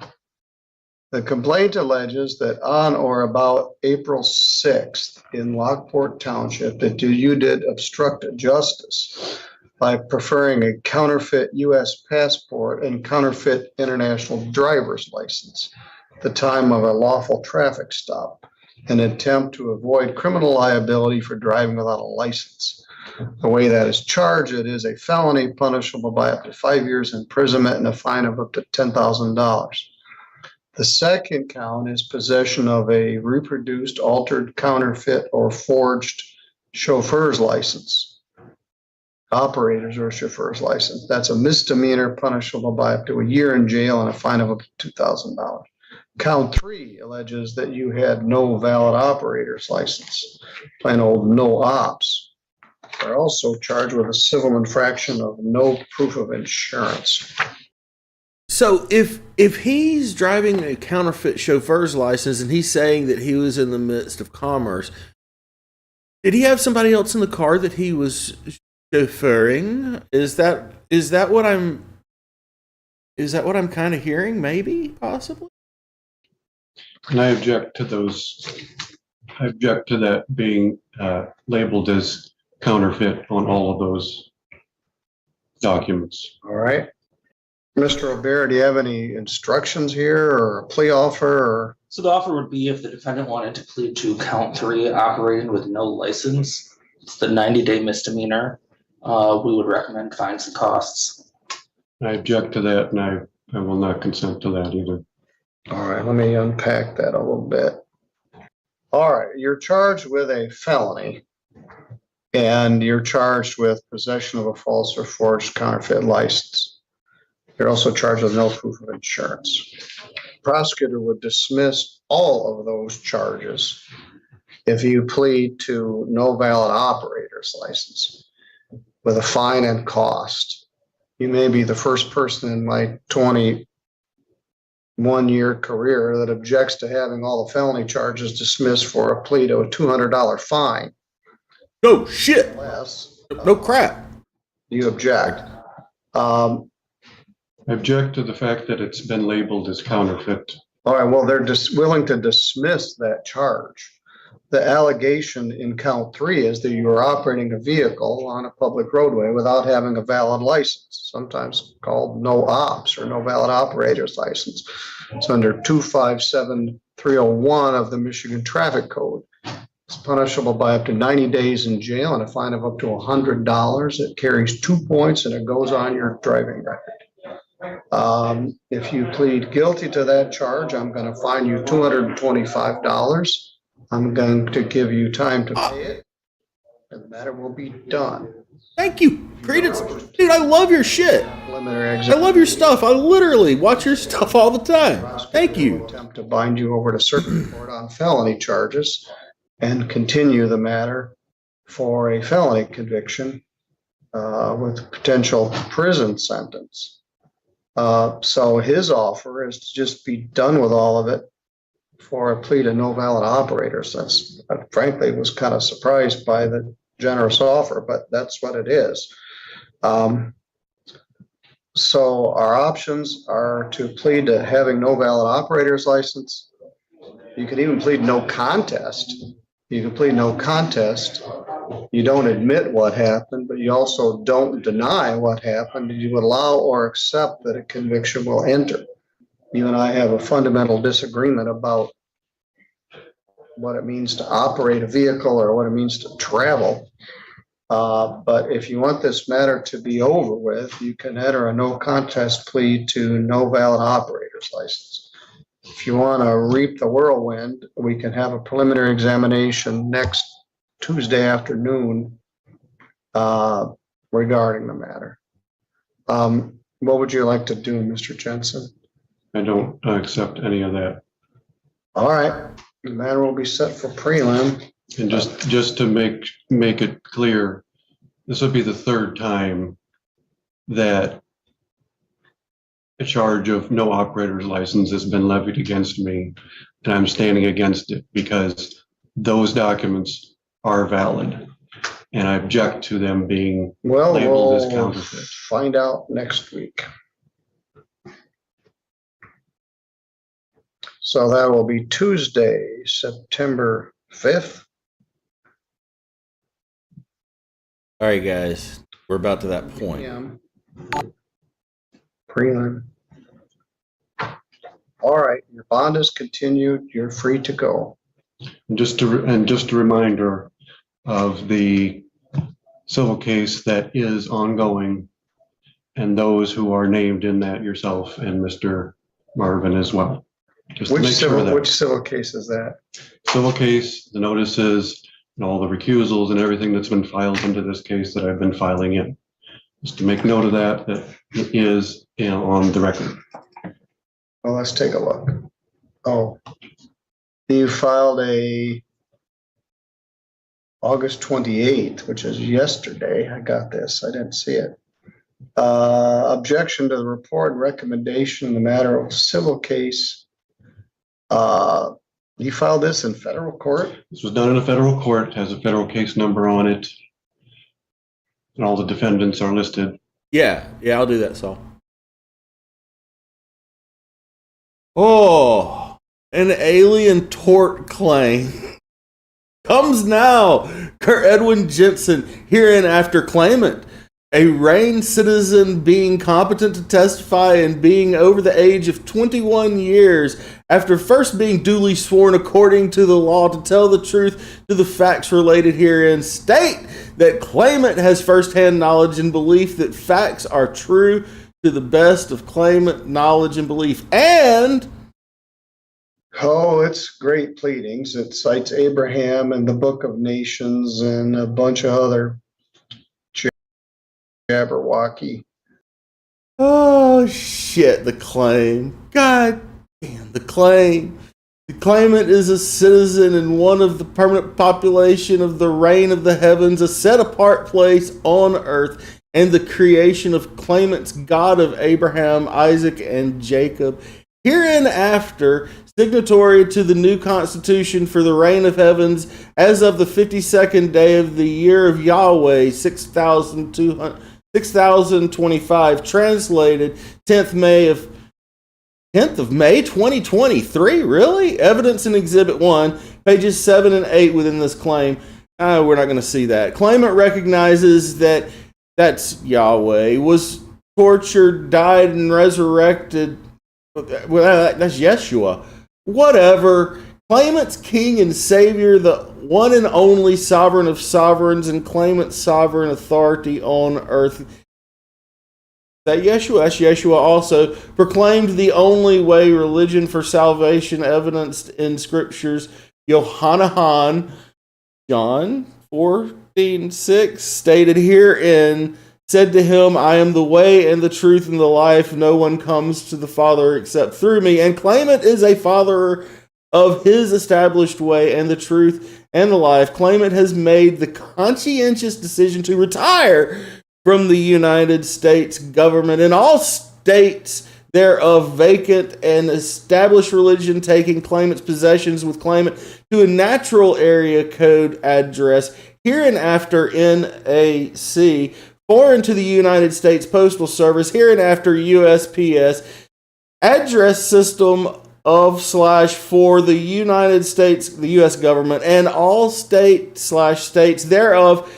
The complaint alleges that on or about April 6th in Lockport Township, that you did obstruct justice by preferring a counterfeit U.S. passport and counterfeit international driver's license at the time of a lawful traffic stop, an attempt to avoid criminal liability for driving without a license. The way that is charged, it is a felony punishable by up to 5 years imprisonment and a fine of up to $10,000. The second count is possession of a reproduced, altered, counterfeit, or forged chauffeur's license, operator's or chauffeur's license. That's a misdemeanor punishable by up to a year in jail and a fine of up to $2,000. Count 3 alleges that you had no valid operator's license, plain old no ops. They're also charged with a civil infraction of no proof of insurance. So if he's driving a counterfeit chauffeur's license and he's saying that he was in the midst of commerce, did he have somebody else in the car that he was chauffeuring? Is that what I'm kind of hearing? Maybe, possibly. And I object to those. I object to that being labeled as counterfeit on all of those documents. All right. Mr. O'Bear, do you have any instructions here or a plea offer? Or? So the offer would be if the defendant wanted to plead to count 3, operating with no license, it's the 90-day misdemeanor. We would recommend fines and costs. I object to that, and I will not consent to that either. All right, let me unpack that a little bit. All right, you're charged with a felony, and you're charged with possession of a false or forged counterfeit license. You're also charged with no proof of insurance. The prosecutor would dismiss all of those charges if you plead to no valid operator's license with a fine and cost. You may be the first person in my 21-year career that objects to having all the felony charges dismissed for a plea to a $200 fine. No shit. Unless, no crap. You object. I object to the fact that it's been labeled as counterfeit. All right, well, they're just willing to dismiss that charge. The allegation in count 3 is that you were operating a vehicle on a public roadway without having a valid license, sometimes called no ops or no valid operator's license. It's under 257301 of the Michigan Traffic Code. It's punishable by up to 90 days in jail and a fine of up to $100. It carries 2 points and it goes on your driving record. If you plead guilty to that charge, I'm going to fine you $225. I'm going to give you time to pay it, and the matter will be done. Thank you. Credence. Dude, I love your shit. Preliminary I love your stuff. I literally watch your stuff all the time. Thank you. Attempt to bind you over to circuit court on felony charges and continue the matter for a felony conviction with potential prison sentence. So his offer is to just be done with all of it for a plea to no valid operators. That's, frankly, was kind of surprised by the generous offer, but that's what it is. So our options are to plead to having no valid operator's license. You can even plead no contest. You can plead no contest. You don't admit what happened, but you also don't deny what happened. You allow or accept that a conviction will enter. You and I have a fundamental disagreement about what it means to operate a vehicle or what it means to travel. But if you want this matter to be over with, you can enter a no contest plea to no valid operator's license. If you want to reap the whirlwind, we can have a preliminary examination next Tuesday afternoon regarding the matter. What would you like to do, Mr. Jensen? I don't accept any of that. All right, the matter will be set for prelim. And just to make it clear, this would be the third time that a charge of no operator's license has been levied against me, and I'm standing against it because those documents are valid, and I object to them being Well, labeled as we'll counterfeit. find out next week. So that will be Tuesday, September 5th. All right, guys, we're about to that point. PM. Prelim. All right, your bond is continued. You're free to go. And just a reminder of the civil case that is ongoing, and those who are named in that, yourself and Mr. Marvin as well. Just to make sure that Which civil case is that? civil case, the notices, and all the recusals and everything that's been filed into this case that I've been filing in. Just to make note of that it is, on the record. Well, let's take a look. Oh, you filed a August 28th, which is yesterday. I got this. I didn't see it. Objection to the report and recommendation in the matter of civil case. You filed this in federal court? This was done in a federal court, has a federal case number on it, and all the defendants are listed. Yeah, I'll do that, Saul. Oh, an alien tort claim comes now. Kirk Edwin Jensen, hereinafter claimant, a Reign citizen being competent to testify and being over the age of 21 years, after first being duly sworn according to the law to tell the truth to the facts related herein, state that claimant has firsthand knowledge and belief that facts are true to the best of claimant knowledge and belief. And Oh, it's great pleadings. It cites Abraham and the Book of Nations and a bunch of other jabberwocky. oh shit, the claim. God damn, the claim. The claimant is a citizen and one of the permanent population of the reign of the heavens, a set apart place on earth, and the creation of claimant's God of Abraham, Isaac, and Jacob. Hereinafter, signatory to the new constitution for the reign of heavens, as of the 52nd day of the year of Yahweh, 6025, translated 10th of May 2023. Really? Evidence in Exhibit 1, pages 7 and 8 within this claim. We're not going to see that. Claimant recognizes that's Yahweh, was tortured, died, and resurrected. Well, that's Yeshua. Whatever. Claimant's king and savior, the one and only sovereign of sovereigns, and claimant's sovereign authority on earth. That Yeshua, that's Yeshua also, proclaimed the only way religion for salvation evidenced in scriptures. Yohanan, John 14:6, stated herein, said to him, I am the way and the truth and the life. No one comes to the Father except through me. And claimant is a follower of his established way and the truth and the life. Claimant has made the conscientious decision to retire from the United States government and all states thereof vacant, and establish religion, taking claimant's possessions with claimant to a natural area code address, hereinafter NAC, foreign to the United States Postal Service, hereinafter USPS, address system of / for the United States, the U.S. government, and all state/states thereof,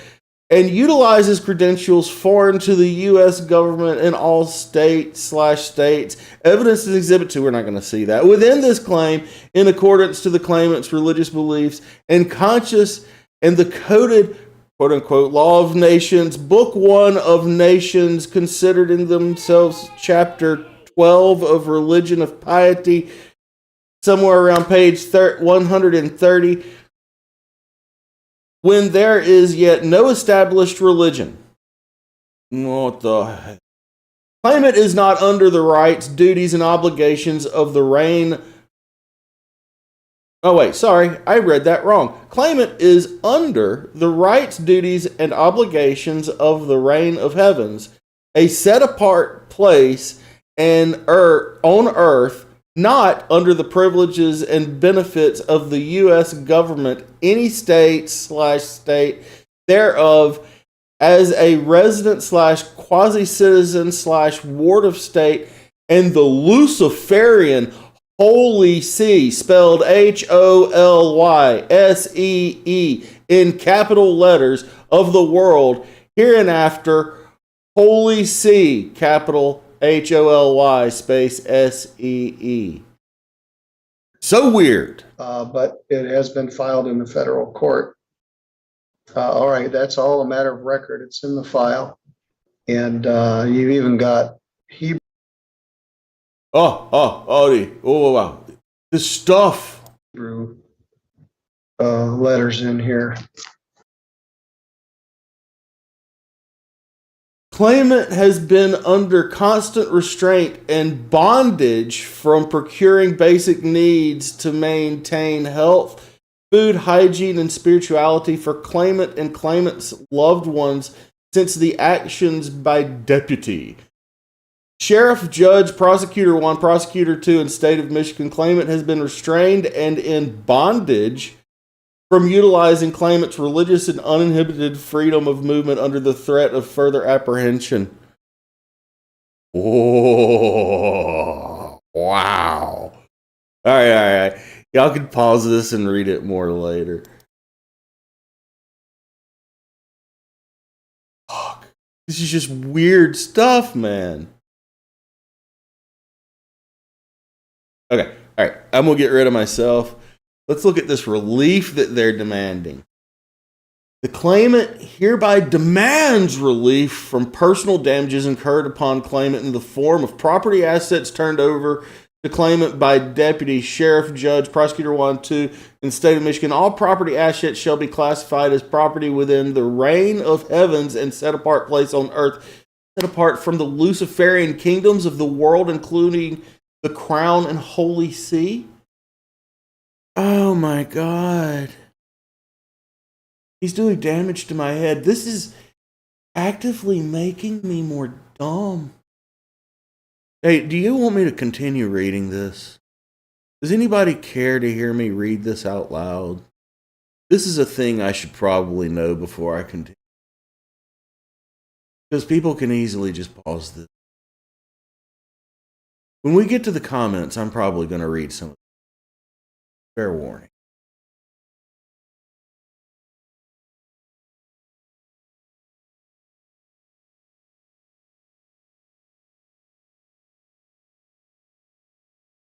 and utilizes credentials foreign to the U.S. government and all state/states. Evidence in Exhibit 2, we're not going to see that. Within this claim, in accordance to the claimant's religious beliefs and conscious and the coded quote unquote, Law of Nations, Book 1 of Nations, considered in themselves Chapter 12 of Religion of Piety, somewhere around page 130. When there is yet no established religion. What the heck? Claimant is not under the rights, duties, and obligations of the reign. Oh, wait, sorry, I read that wrong. Claimant is under the rights, duties, and obligations of the reign of heavens, a set apart place and on earth, not under the privileges and benefits of the U.S. government, any state/state thereof, as a resident/quasi-citizen/ward of state, and the Luciferian Holy See, spelled HOLYSEE, in capital letters, of the world, hereinafter, Holy See, capital HOLY space SEE. So weird. But it has been filed in the federal court. All right, that's all a matter of record. It's in the file. And you've even got Wow. This stuff. Hebrew letters in here. Claimant has been under constant restraint and bondage from procuring basic needs to maintain health, food, hygiene, and spirituality for claimant and claimant's loved ones since the actions by deputy. Sheriff, Judge, Prosecutor 1, Prosecutor 2 in State of Michigan, claimant has been restrained and in bondage from utilizing claimant's religious and uninhibited freedom of movement under the threat of further apprehension. Oh, wow. All right. Y'all can pause this and read it more later. Fuck. This is just weird stuff, man. Okay, all right. I'm going to get rid of myself. Let's look at this relief that they're demanding. The claimant hereby demands relief from personal damages incurred upon claimant in the form of property assets turned over to claimant by deputy, sheriff, judge, prosecutor 1, 2 in the state of Michigan. All property assets shall be classified as property within the reign of heavens and set apart place on earth, set apart from the Luciferian kingdoms of the world, including the crown and holy see. Oh my God. He's doing damage to my head. This is actively making me more dumb. Hey, do you want me to continue reading this? Does anybody care to hear me read this out loud? This is a thing I should probably know before I continue. Because people can easily just pause this. When we get to the comments, I'm probably going to read some of them. Fair warning.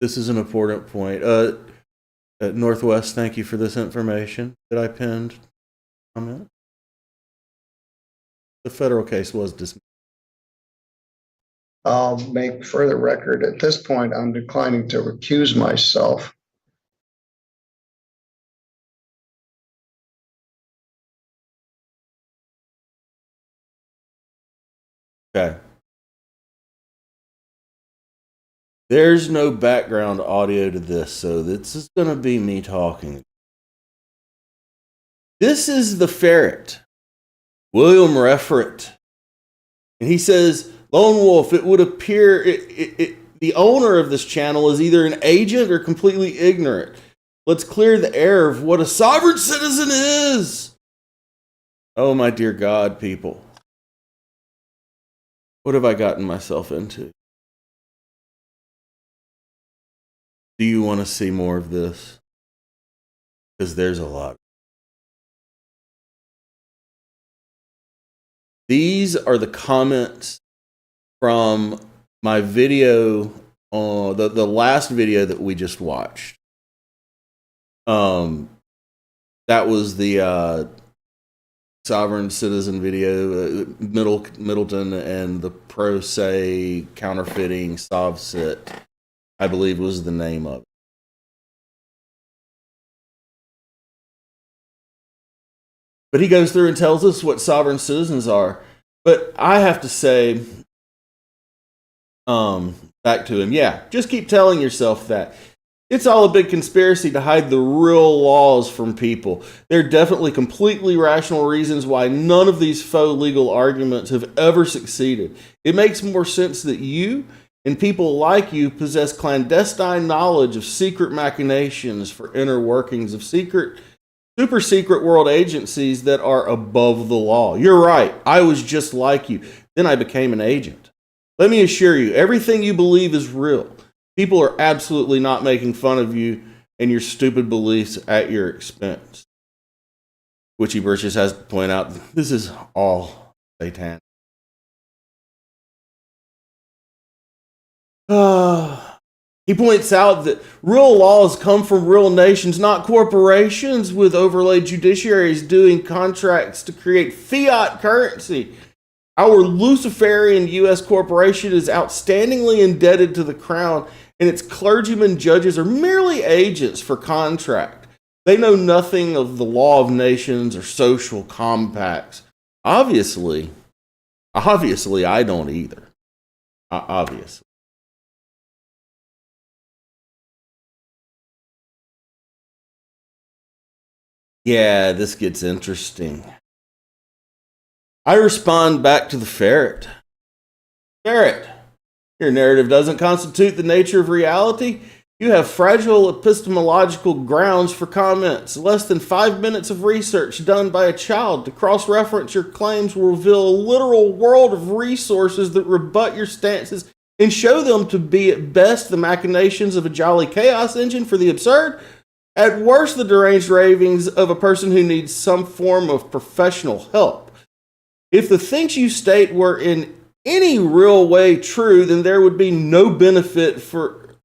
This is an important point. Northwest, thank you for this information that I pinned. Comment. The federal case was dismissed. I'll make further record. At this point, I'm declining to recuse myself. Okay. There's no background audio to this, so this is going to be me talking. This is the ferret, William Referet. And he says, Lone Wolf, it would appear the owner of this channel is either an agent or completely ignorant. Let's clear the air of what a sovereign citizen is. Oh, my dear God, people. What have I gotten myself into? Do you want to see more of this? Because there's a lot. These are the comments from my video, the last video that we just watched. That was the sovereign citizen video, Middleton and the pro se counterfeiting Sovsit, I believe was the name of it. But he goes through and tells us what sovereign citizens are. But I have to say, back to him, yeah, just keep telling yourself that. It's all a big conspiracy to hide the real laws from people. There are definitely completely rational reasons why none of these faux legal arguments have ever succeeded. It makes more sense that you and people like you possess clandestine knowledge of secret machinations for inner workings of super secret world agencies that are above the law. You're right. I was just like you. Then I became an agent. Let me assure you, everything you believe is real. People are absolutely not making fun of you and your stupid beliefs at your expense. Witchy Birches has to point out, this is all satanic. He points out that real laws come from real nations, not corporations with overlaid judiciaries doing contracts to create fiat currency. Our Luciferian U.S. corporation is outstandingly indebted to the crown, and its clergymen judges are merely agents for contract. They know nothing of the law of nations or social compacts. Obviously, I don't either. Obviously. Yeah, this gets interesting. I respond back to the ferret. Ferret, your narrative doesn't constitute the nature of reality. You have fragile epistemological grounds for comments. Less than 5 minutes of research done by a child to cross-reference your claims will reveal a literal world of resources that rebut your stances and show them to be at best the machinations of a jolly chaos engine for the absurd, at worst the deranged ravings of a person who needs some form of professional help. If the things you state were in any real way true, then there would be no benefit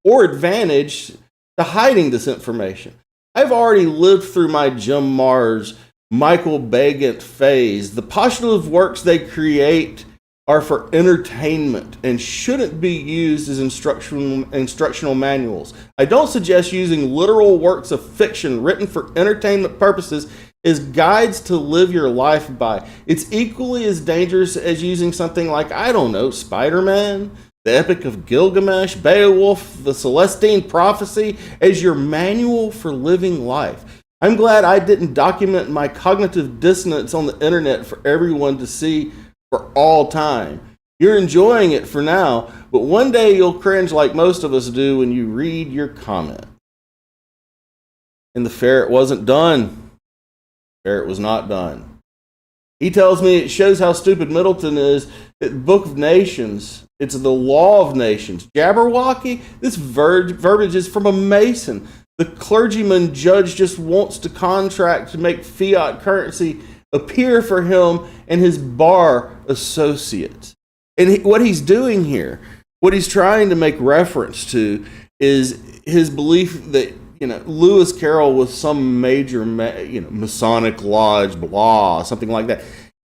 or advantage to hiding this information. I've already lived through my Jim Mars, Michael Bagant phase. The postulative works they create are for entertainment and shouldn't be used as instructional manuals. I don't suggest using literal works of fiction written for entertainment purposes as guides to live your life by. It's equally as dangerous as using something like, I don't know, Spider-Man, the Epic of Gilgamesh, Beowulf, the Celestine Prophecy as your manual for living life. I'm glad I didn't document my cognitive dissonance on the internet for everyone to see for all time. You're enjoying it for now, but one day you'll cringe like most of us do when you read your comment. And the ferret wasn't done. The ferret was not done. He tells me it shows how stupid Middleton is. The Book of Nations, it's the law of nations. Jabberwocky, this verbiage is from a Mason. The clergyman judge just wants to contract to make fiat currency appear for him and his bar associates. And what he's doing here, what he's trying to make reference to, is his belief that, Lewis Carroll was some major, Masonic lodge, blah, something like that.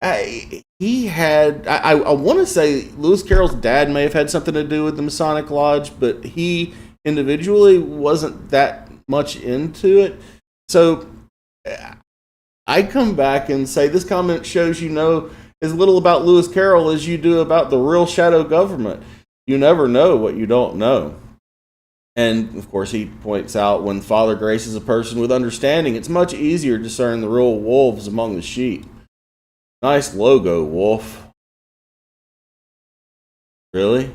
I want to say Lewis Carroll's dad may have had something to do with the Masonic lodge, but he individually wasn't that much into it. So I come back and say this comment shows you know as little about Lewis Carroll as you do about the real shadow government. You never know what you don't know. And, of course, he points out when Father graces a person with understanding, it's much easier to discern the real wolves among the sheep. Nice logo, Wolf. Really?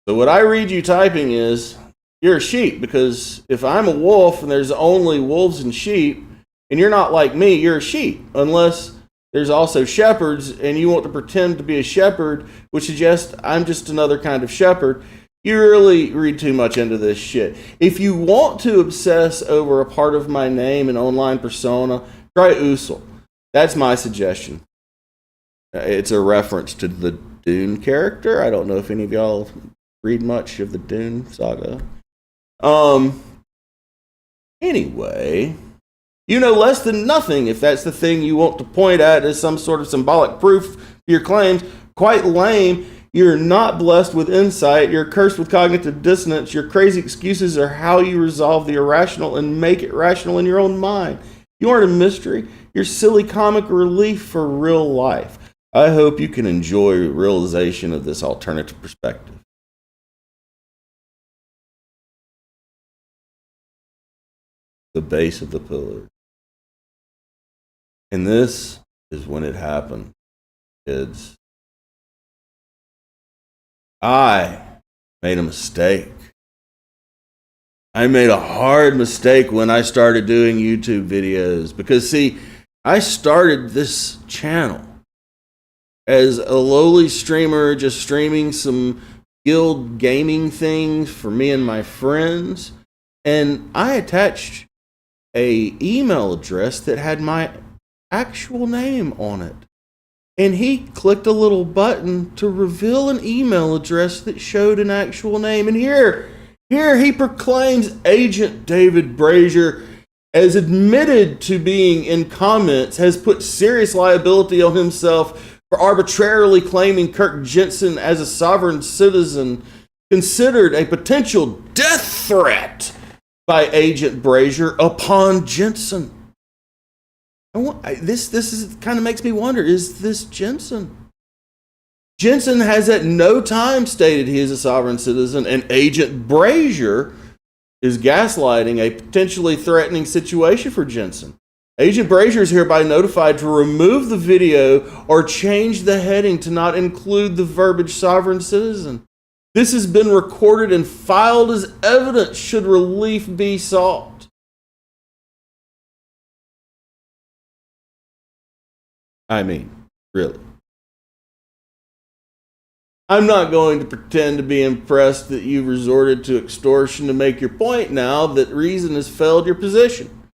So what I read you typing is, you're a sheep, because if I'm a wolf and there's only wolves and sheep, and you're not like me, you're a sheep, unless there's also shepherds, and you want to pretend to be a shepherd, which suggests I'm just another kind of shepherd. You really read too much into this shit. If you want to obsess over a part of my name and online persona, try Usul. That's my suggestion. It's a reference to the Dune character. I don't know if any of y'all read much of the Dune saga. Anyway, You know less than nothing if that's the thing you want to point at as some sort of symbolic proof for your claims. Quite lame. You're not blessed with insight. You're cursed with cognitive dissonance. Your crazy excuses are how you resolve the irrational and make it rational in your own mind. You aren't a mystery. You're silly comic relief for real life. I hope you can enjoy realization of this alternative perspective. The base of the pillar. And this is when it happened, kids. I made a mistake. I made a hard mistake when I started doing YouTube videos because, see, I started this channel as a lowly streamer, just streaming some guild gaming things for me and my friends, and I attached a email address that had my actual name on it. And he clicked a little button to reveal an email address that showed an actual name. And here he proclaims Agent David Brazier, as admitted to being in comments, has put serious liability on himself for arbitrarily claiming Kirk Jensen as a sovereign citizen, considered a potential death threat by Agent Brazier upon Jensen. This is kind of makes me wonder, is this Jensen? Jensen has at no time stated he is a sovereign citizen, and Agent Brazier is gaslighting a potentially threatening situation for Jensen. Agent Brazier is hereby notified to remove the video or change the heading to not include the verbiage sovereign citizen. This has been recorded and filed as evidence should relief be sought. I mean, really. I'm not going to pretend to be impressed that you resorted to extortion to make your point now that reason has failed your position.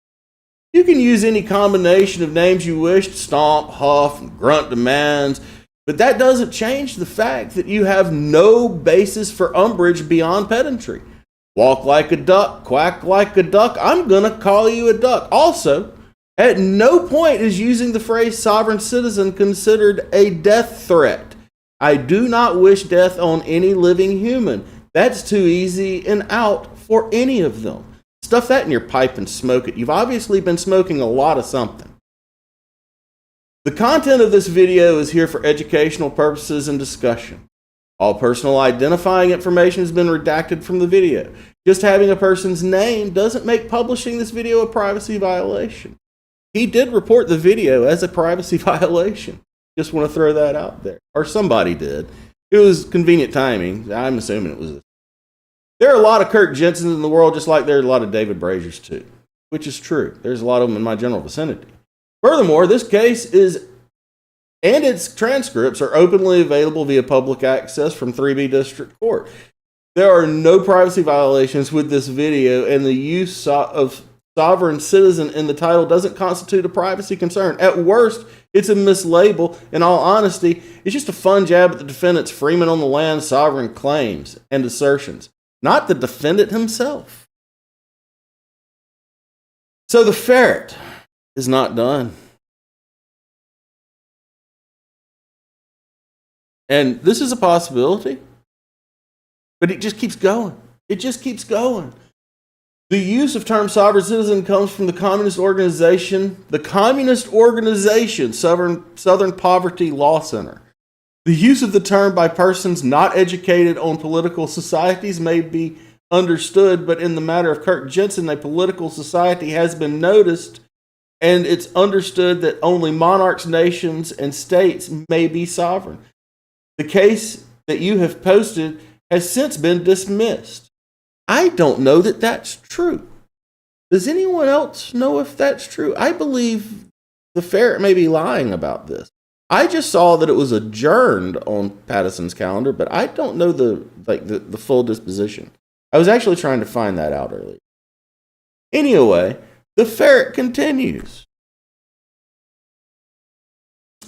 You can use any combination of names you wish to stomp, huff, and grunt demands, but that doesn't change the fact that you have no basis for umbrage beyond pedantry. Walk like a duck, quack like a duck, I'm gonna call you a duck. Also, at no point is using the phrase sovereign citizen considered a death threat. I do not wish death on any living human. That's too easy and out for any of them. Stuff that in your pipe and smoke it. You've obviously been smoking a lot of something. The content of this video is here for educational purposes and discussion. All personal identifying information has been redacted from the video. Just having a person's name doesn't make publishing this video a privacy violation. He did report the video as a privacy violation. Just want to throw that out there. Or somebody did. It was convenient timing. I'm assuming it was. There are a lot of Kirk Jensens in the world, just like there are a lot of David Braziers too. Which is true. There's a lot of them in my general vicinity. Furthermore, this case is, and its transcripts are openly available via public access from 3B District Court. There are no privacy violations with this video, and the use of sovereign citizen in the title doesn't constitute a privacy concern. At worst, it's a mislabel. In all honesty, it's just a fun jab at the defendant's Freeman on the land sovereign claims and assertions, not the defendant himself. So the ferret is not done. And this is a possibility, but it just keeps going. It just keeps going. The use of term sovereign citizen comes from the communist organization, Southern Poverty Law Center. The use of the term by persons not educated on political societies may be understood, but in the matter of Kirk Jensen, a political society has been noticed, and it's understood that only monarchs, nations, and states may be sovereign. The case that you have posted has since been dismissed. I don't know that that's true. Does anyone else know if that's true? I believe the ferret may be lying about this. I just saw that it was adjourned on Patterson's calendar, but I don't know the full disposition. I was actually trying to find that out earlier. Anyway, the ferret continues.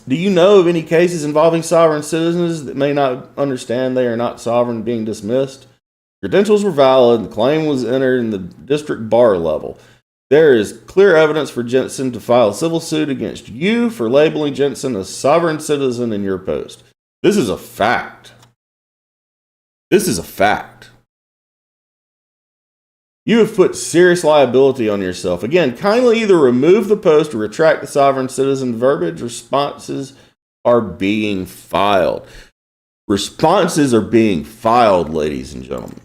Do you know of any cases involving sovereign citizens that may not understand they are not sovereign being dismissed? Credentials were valid, the claim was entered in the district bar level. There is clear evidence for Jensen to file a civil suit against you for labeling Jensen a sovereign citizen in your post. This is a fact. This is a fact. You have put serious liability on yourself. Again, kindly either remove the post or retract the sovereign citizen verbiage. Responses are being filed. Responses are being filed, ladies and gentlemen.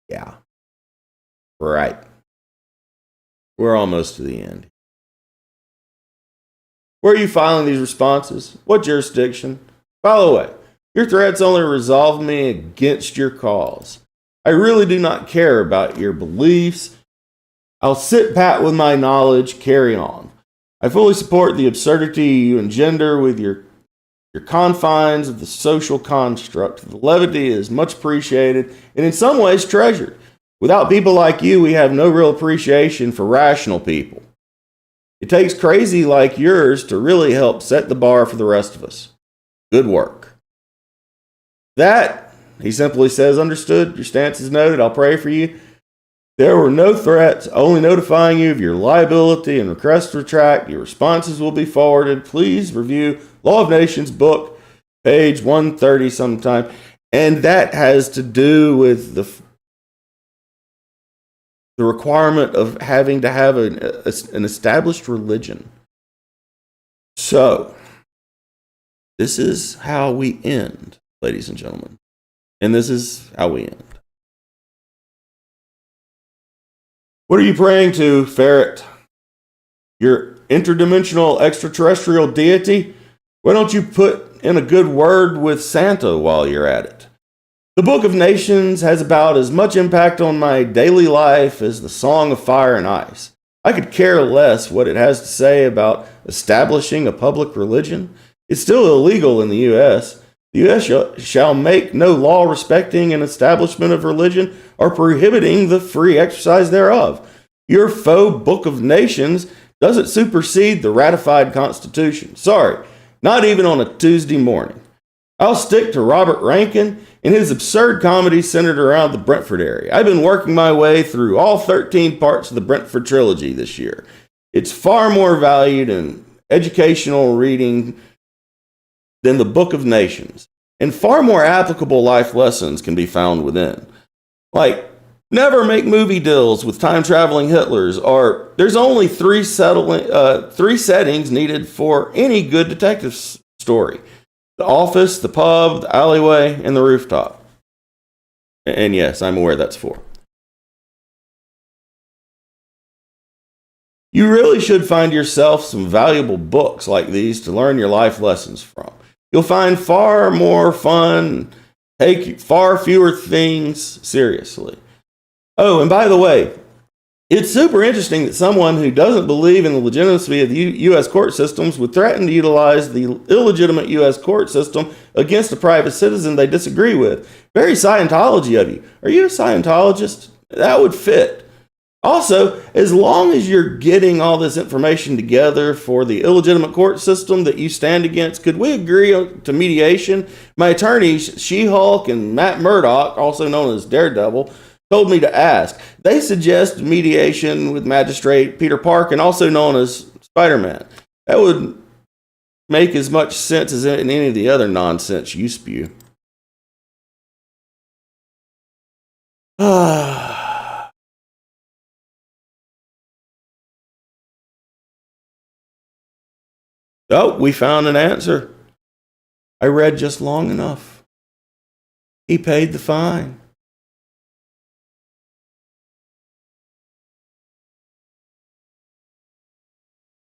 Yeah. Right. We're almost to the end. Where are you filing these responses? What jurisdiction? By the way, your threats only resolve me against your cause. I really do not care about your beliefs. I'll sit pat with my knowledge, carry on. I fully support the absurdity you engender with your confines of the social construct. The levity is much appreciated and in some ways treasured. Without people like you, we have no real appreciation for rational people. It takes crazy like yours to really help set the bar for the rest of us. Good work. That, he simply says, understood. Your stance is noted. I'll pray for you. There were no threats, only notifying you of your liability and request to retract. Your responses will be forwarded. Please review Law of Nations book, page 130 sometime. And that has to do with the requirement of having to have an established religion. So, this is how we end, ladies and gentlemen. And this is how we end. What are you praying to, Ferret? Your interdimensional extraterrestrial deity? Why don't you put in a good word with Santa while you're at it? The Book of Nations has about as much impact on my daily life as the Song of Fire and Ice. I could care less what it has to say about establishing a public religion. It's still illegal in the U.S. The U.S. shall make no law respecting an establishment of religion or prohibiting the free exercise thereof. Your faux Book of Nations doesn't supersede the ratified Constitution. Sorry, not even on a Tuesday morning. I'll stick to Robert Rankin and his absurd comedy centered around the Brentford area. I've been working my way through all 13 parts of the Brentford trilogy this year. It's far more valued in educational reading than the Book of Nations, and far more applicable life lessons can be found within. Like, never make movie deals with time-traveling Hitlers, or there's only three settings needed for any good detective story. The office, the pub, the alleyway, and the rooftop. And yes, I'm aware that's 4. You really should find yourself some valuable books like these to learn your life lessons from. You'll find far more fun, take far fewer things seriously. Oh, and by the way, it's super interesting that someone who doesn't believe in the legitimacy of the U.S. court systems would threaten to utilize the illegitimate U.S. court system against a private citizen they disagree with. Very Scientology of you. Are you a Scientologist? That would fit. Also, as long as you're getting all this information together for the illegitimate court system that you stand against, could we agree to mediation? My attorneys, She-Hulk and Matt Murdock, also known as Daredevil, told me to ask. They suggest mediation with Magistrate Peter Park, and also known as Spider-Man. That would make as much sense as in any of the other nonsense you spew. Oh, we found an answer. I read just long enough. He paid the fine.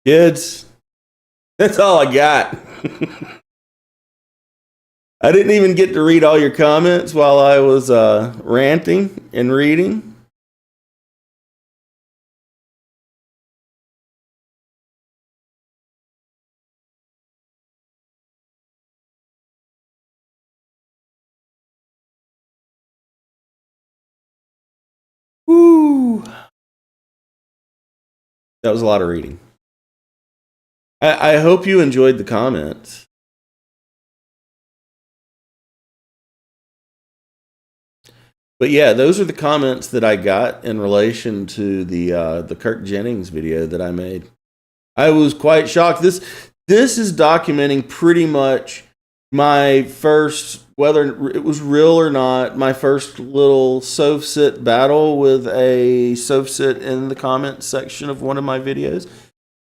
Kids, that's all I got. I didn't even get to read all your comments while I was ranting and reading. Woo! That was a lot of reading. I hope you enjoyed the comments. But yeah, those are the comments that I got in relation to the Kirk Jennings video that I made. I was quite shocked. This is documenting pretty much my first, whether it was real or not, my first little SoFsit battle with a SoFsit in the comments section of one of my videos.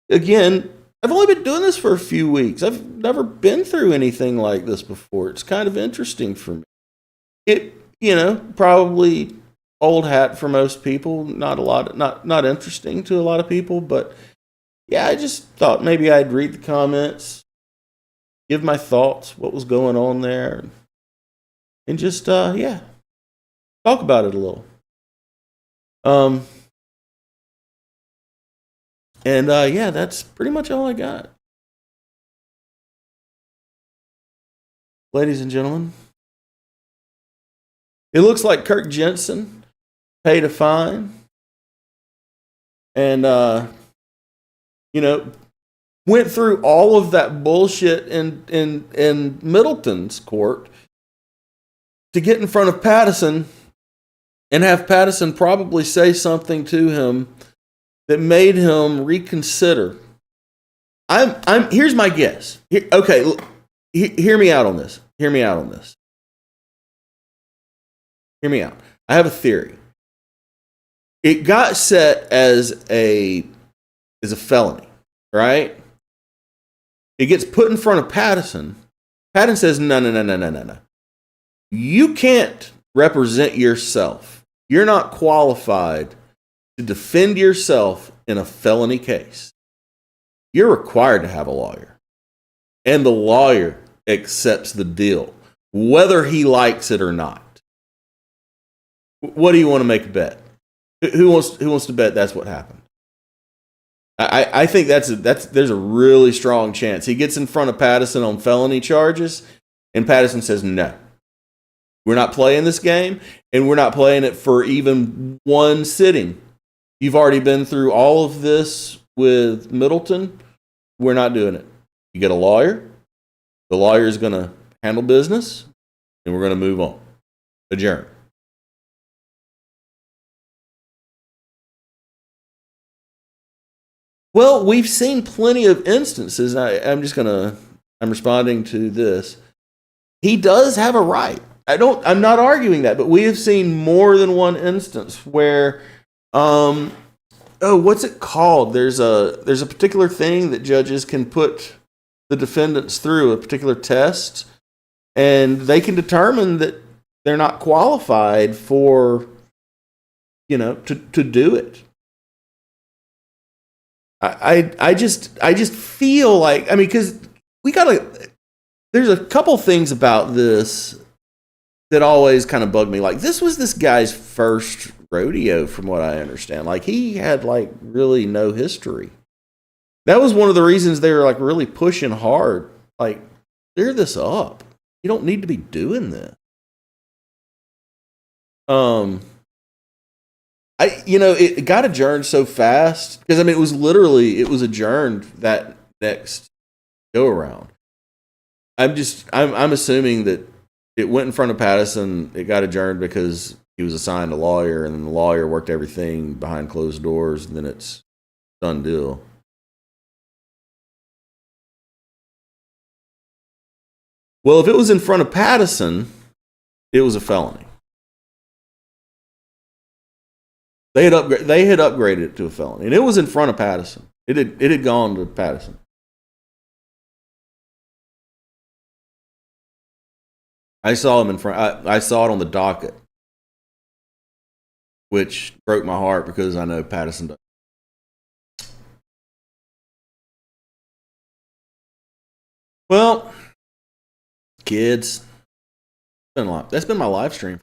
Again, I've only been doing this for a few weeks. I've never been through anything like this before. It's kind of interesting for me. It, probably old hat for most people, not interesting to a lot of people, but yeah, I just thought maybe I'd read the comments, give my thoughts, what was going on there, and just talk about it a little. That's pretty much all I got. Ladies and gentlemen, it looks like Kirk Jensen paid a fine and, went through all of that bullshit in Middleton's court to get in front of Pattison and have Pattison probably say something to him that made him reconsider. Here's my guess. Hear me out on this. Hear me out. I have a theory. It got set as a felony, right? It gets put in front of Pattison. Pattison says, no. You can't represent yourself. You're not qualified to defend yourself in a felony case. You're required to have a lawyer. And the lawyer accepts the deal, whether he likes it or not. What do you want to make a bet? Who wants to bet that's what happened? I think there's a really strong chance. He gets in front of Pattison on felony charges, and Pattison says, no, we're not playing this game, and we're not playing it for even one sitting. You've already been through all of this with Middleton. We're not doing it. You get a lawyer. The lawyer is going to handle business, and we're going to move on. Adjourn. Well, we've seen plenty of instances. I'm responding to this. He does have a right. I'm not arguing that, but we have seen more than one instance where, what's it called? There's a particular thing that judges can put the defendants through, a particular test, and they can determine that they're not qualified for, to do it. I just feel like, because there's a couple things about this that always kind of bug me. Like, this was this guy's first rodeo, from what I understand. Like, he had really no history. That was one of the reasons they were really pushing hard. Like, clear this up. You don't need to be doing this. It got adjourned so fast because it was adjourned that next go around. I'm assuming that it went in front of Pattison. It got adjourned because he was assigned a lawyer, and then the lawyer worked everything behind closed doors, and then it's done deal. Well, if it was in front of Pattison, it was a felony. They had upgraded it to a felony, and it was in front of Pattison. It had gone to Pattison. I saw him in front. I saw it on the docket, which broke my heart because I know Pattison does. Well, kids, that's been my live stream.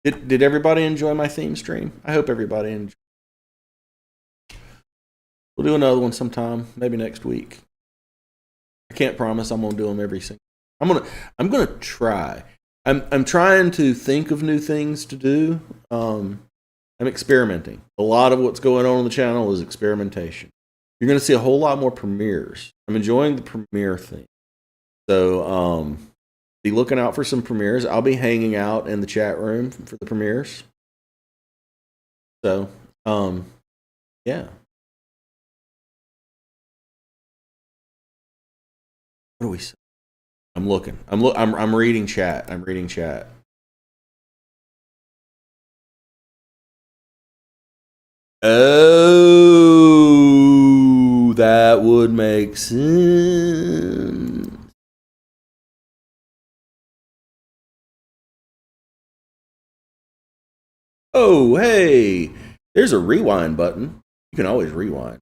Did everybody enjoy my theme stream? I hope everybody enjoyed. We'll do another one sometime, maybe next week. I can't promise I'm gonna do them every single. I'm gonna try. I'm trying to think of new things to do. I'm experimenting. A lot of what's going on the channel is experimentation. You're gonna see a whole lot more premieres. I'm enjoying the premiere thing. So be looking out for some premieres. I'll be hanging out in the chat room for the premieres. So, yeah. What do we say? I'm looking. I'm reading chat. I'm reading chat. Oh, that would make sense. Oh, hey, there's a rewind button. You can always rewind.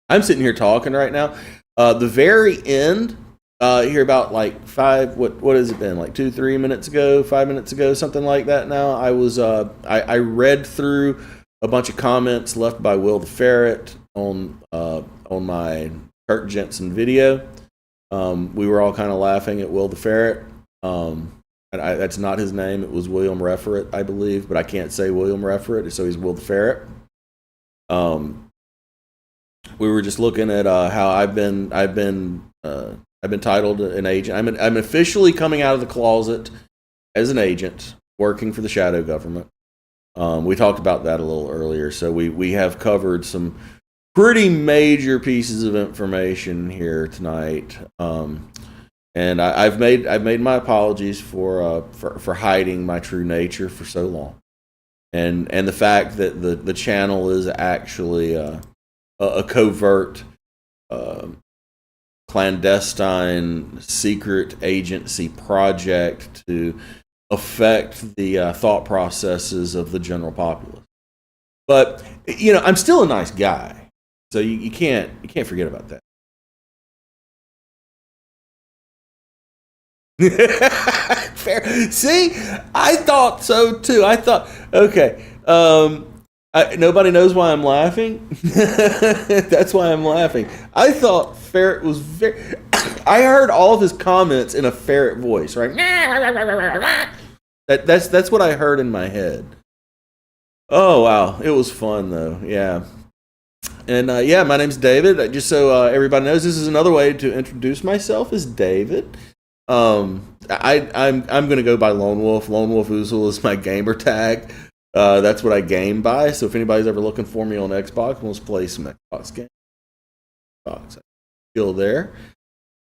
I'm sitting here talking right now. The very end, here about like what has it been? Like 2-3 minutes ago, 5 minutes ago, something like that now. I was, I read through a bunch of comments left by Will the Ferret on my Kirk Jensen video. We were all kind of laughing at Will the Ferret. That's not his name. It was William Referet, I believe, but I can't say William Referet, so he's Will the Ferret. We were just looking at how I've been titled an agent. I'm officially coming out of the closet as an agent working for the shadow government. We talked about that a little earlier, so we have covered some pretty major pieces of information here tonight. And I've made my apologies for hiding my true nature for so long, and the fact that the channel is actually a covert, clandestine, secret agency project to affect the thought processes of the general populace. But I'm still a nice guy, so you can't forget about that. Fair. See, I thought so too. I thought, okay, nobody knows why I'm laughing. That's why I'm laughing. I thought Ferret was very. I heard all of his comments in a ferret voice, right? That's what I heard in my head. Oh wow, it was fun though. Yeah. And yeah, my name's David. Just so everybody knows, this is another way to introduce myself as David. I'm gonna go by Lone Wolf. Lone Wolf Oozle is my gamer tag. That's what I game by. So if anybody's ever looking for me on Xbox, let's play some Xbox games. Still there.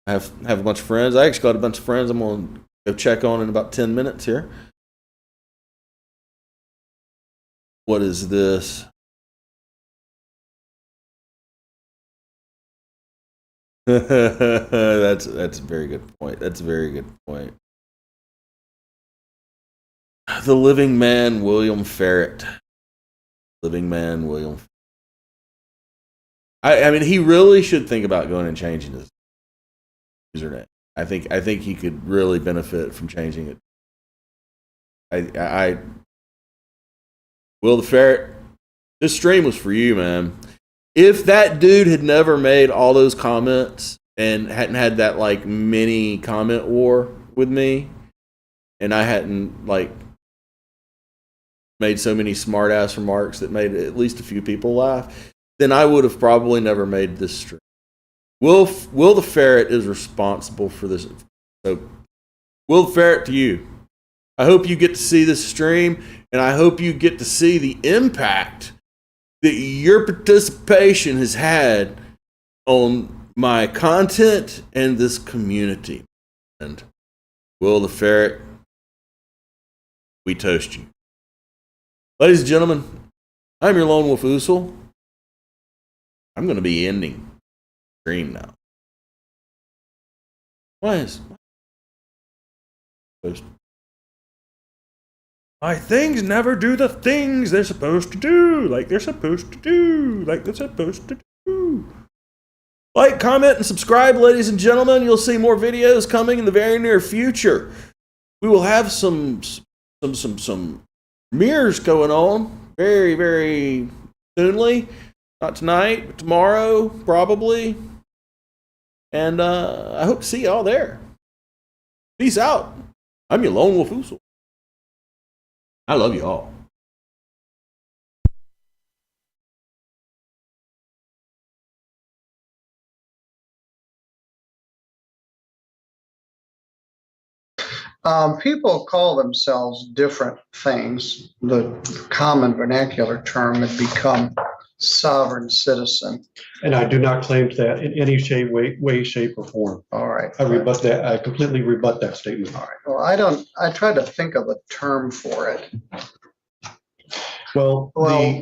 I have a bunch of friends. I actually got a bunch of friends I'm gonna go check on in about 10 minutes here. What is this? That's a very good point. That's a very good point. The living man, William Ferret. Living man, William. I mean, he really should think about going and changing his username. I think he could really benefit from changing it. I Will the Ferret, this stream was for you, man. If that dude had never made all those comments and hadn't had that like mini comment war with me, and I hadn't like made so many smart ass remarks that made at least a few people laugh, then I would have probably never made this stream. Will the Ferret is responsible for this. So, Will the Ferret, to you. I hope you get to see this stream, and I hope you get to see the impact that your participation has had on my content and this community. And Will the Ferret, we toast you. Ladies and gentlemen, I'm your Lone Wolf Oozle. I'm going to be ending the stream now. My things never do the things they're supposed to do, like they're supposed to do, like they're supposed to do. Like, comment, and subscribe, ladies and gentlemen. You'll see more videos coming in the very near future. We will have some mirrors going on very, very soonly. Not tonight, but tomorrow, probably. And I hope to see y'all there. Peace out. I'm your Lone Wolf Oozle. I love you all. People call themselves different things. The common vernacular term had become sovereign citizen. And I do not claim that in any way, shape, or form. All right. I rebut that. I completely rebut that statement. All right. Well, I tried to think of a term for it. Well,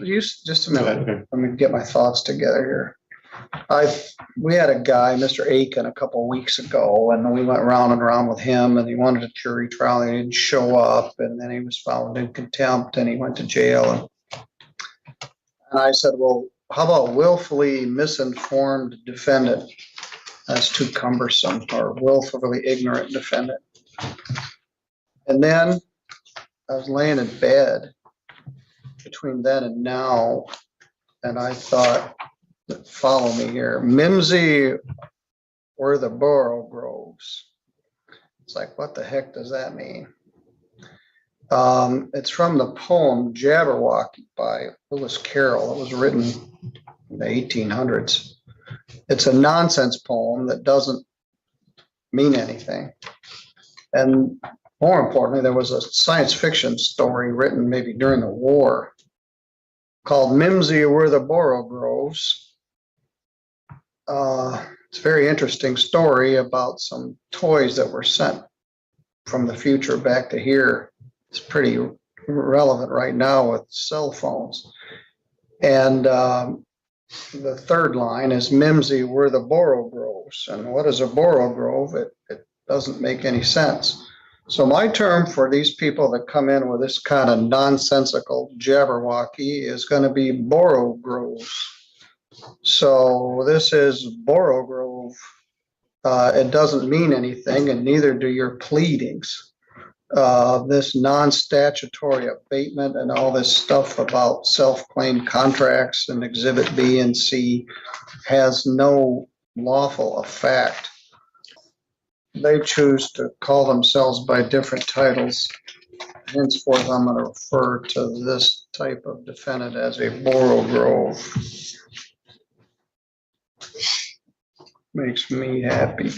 Just a minute. Go ahead, okay. Let me get my thoughts together here. We had a guy, Mr. Aiken, a couple of weeks ago, and we went round and round with him, and he wanted a jury trial. He didn't show up, and then he was found in contempt, and he went to jail. And I said, well, how about willfully misinformed defendant? That's too cumbersome, or willfully ignorant defendant. And then I was laying in bed between then and now, and I thought, follow me here, Mimsy were the Borogroves. It's like, what the heck does that mean? It's from the poem Jabberwocky by Lewis Carroll. It was written in the 1800s. It's a nonsense poem that doesn't mean anything. And more importantly, there was a science fiction story written maybe during the war called Mimsy were the Borogroves. It's a very interesting story about some toys that were sent from the future back to here. It's pretty relevant right now with cell phones. And the third line is Mimsy were the Borogroves. And what is a Borogrove? It doesn't make any sense. So my term for these people that come in with this kind of nonsensical jabberwocky is going to be Borogroves. So this is Borogrove. It doesn't mean anything, and neither do your pleadings. This non-statutory abatement and all this stuff about self-claimed contracts and Exhibit B and C has no lawful effect. They choose to call themselves by different titles. Henceforth, I'm going to refer to this type of defendant as a Borogrove. Makes me happy.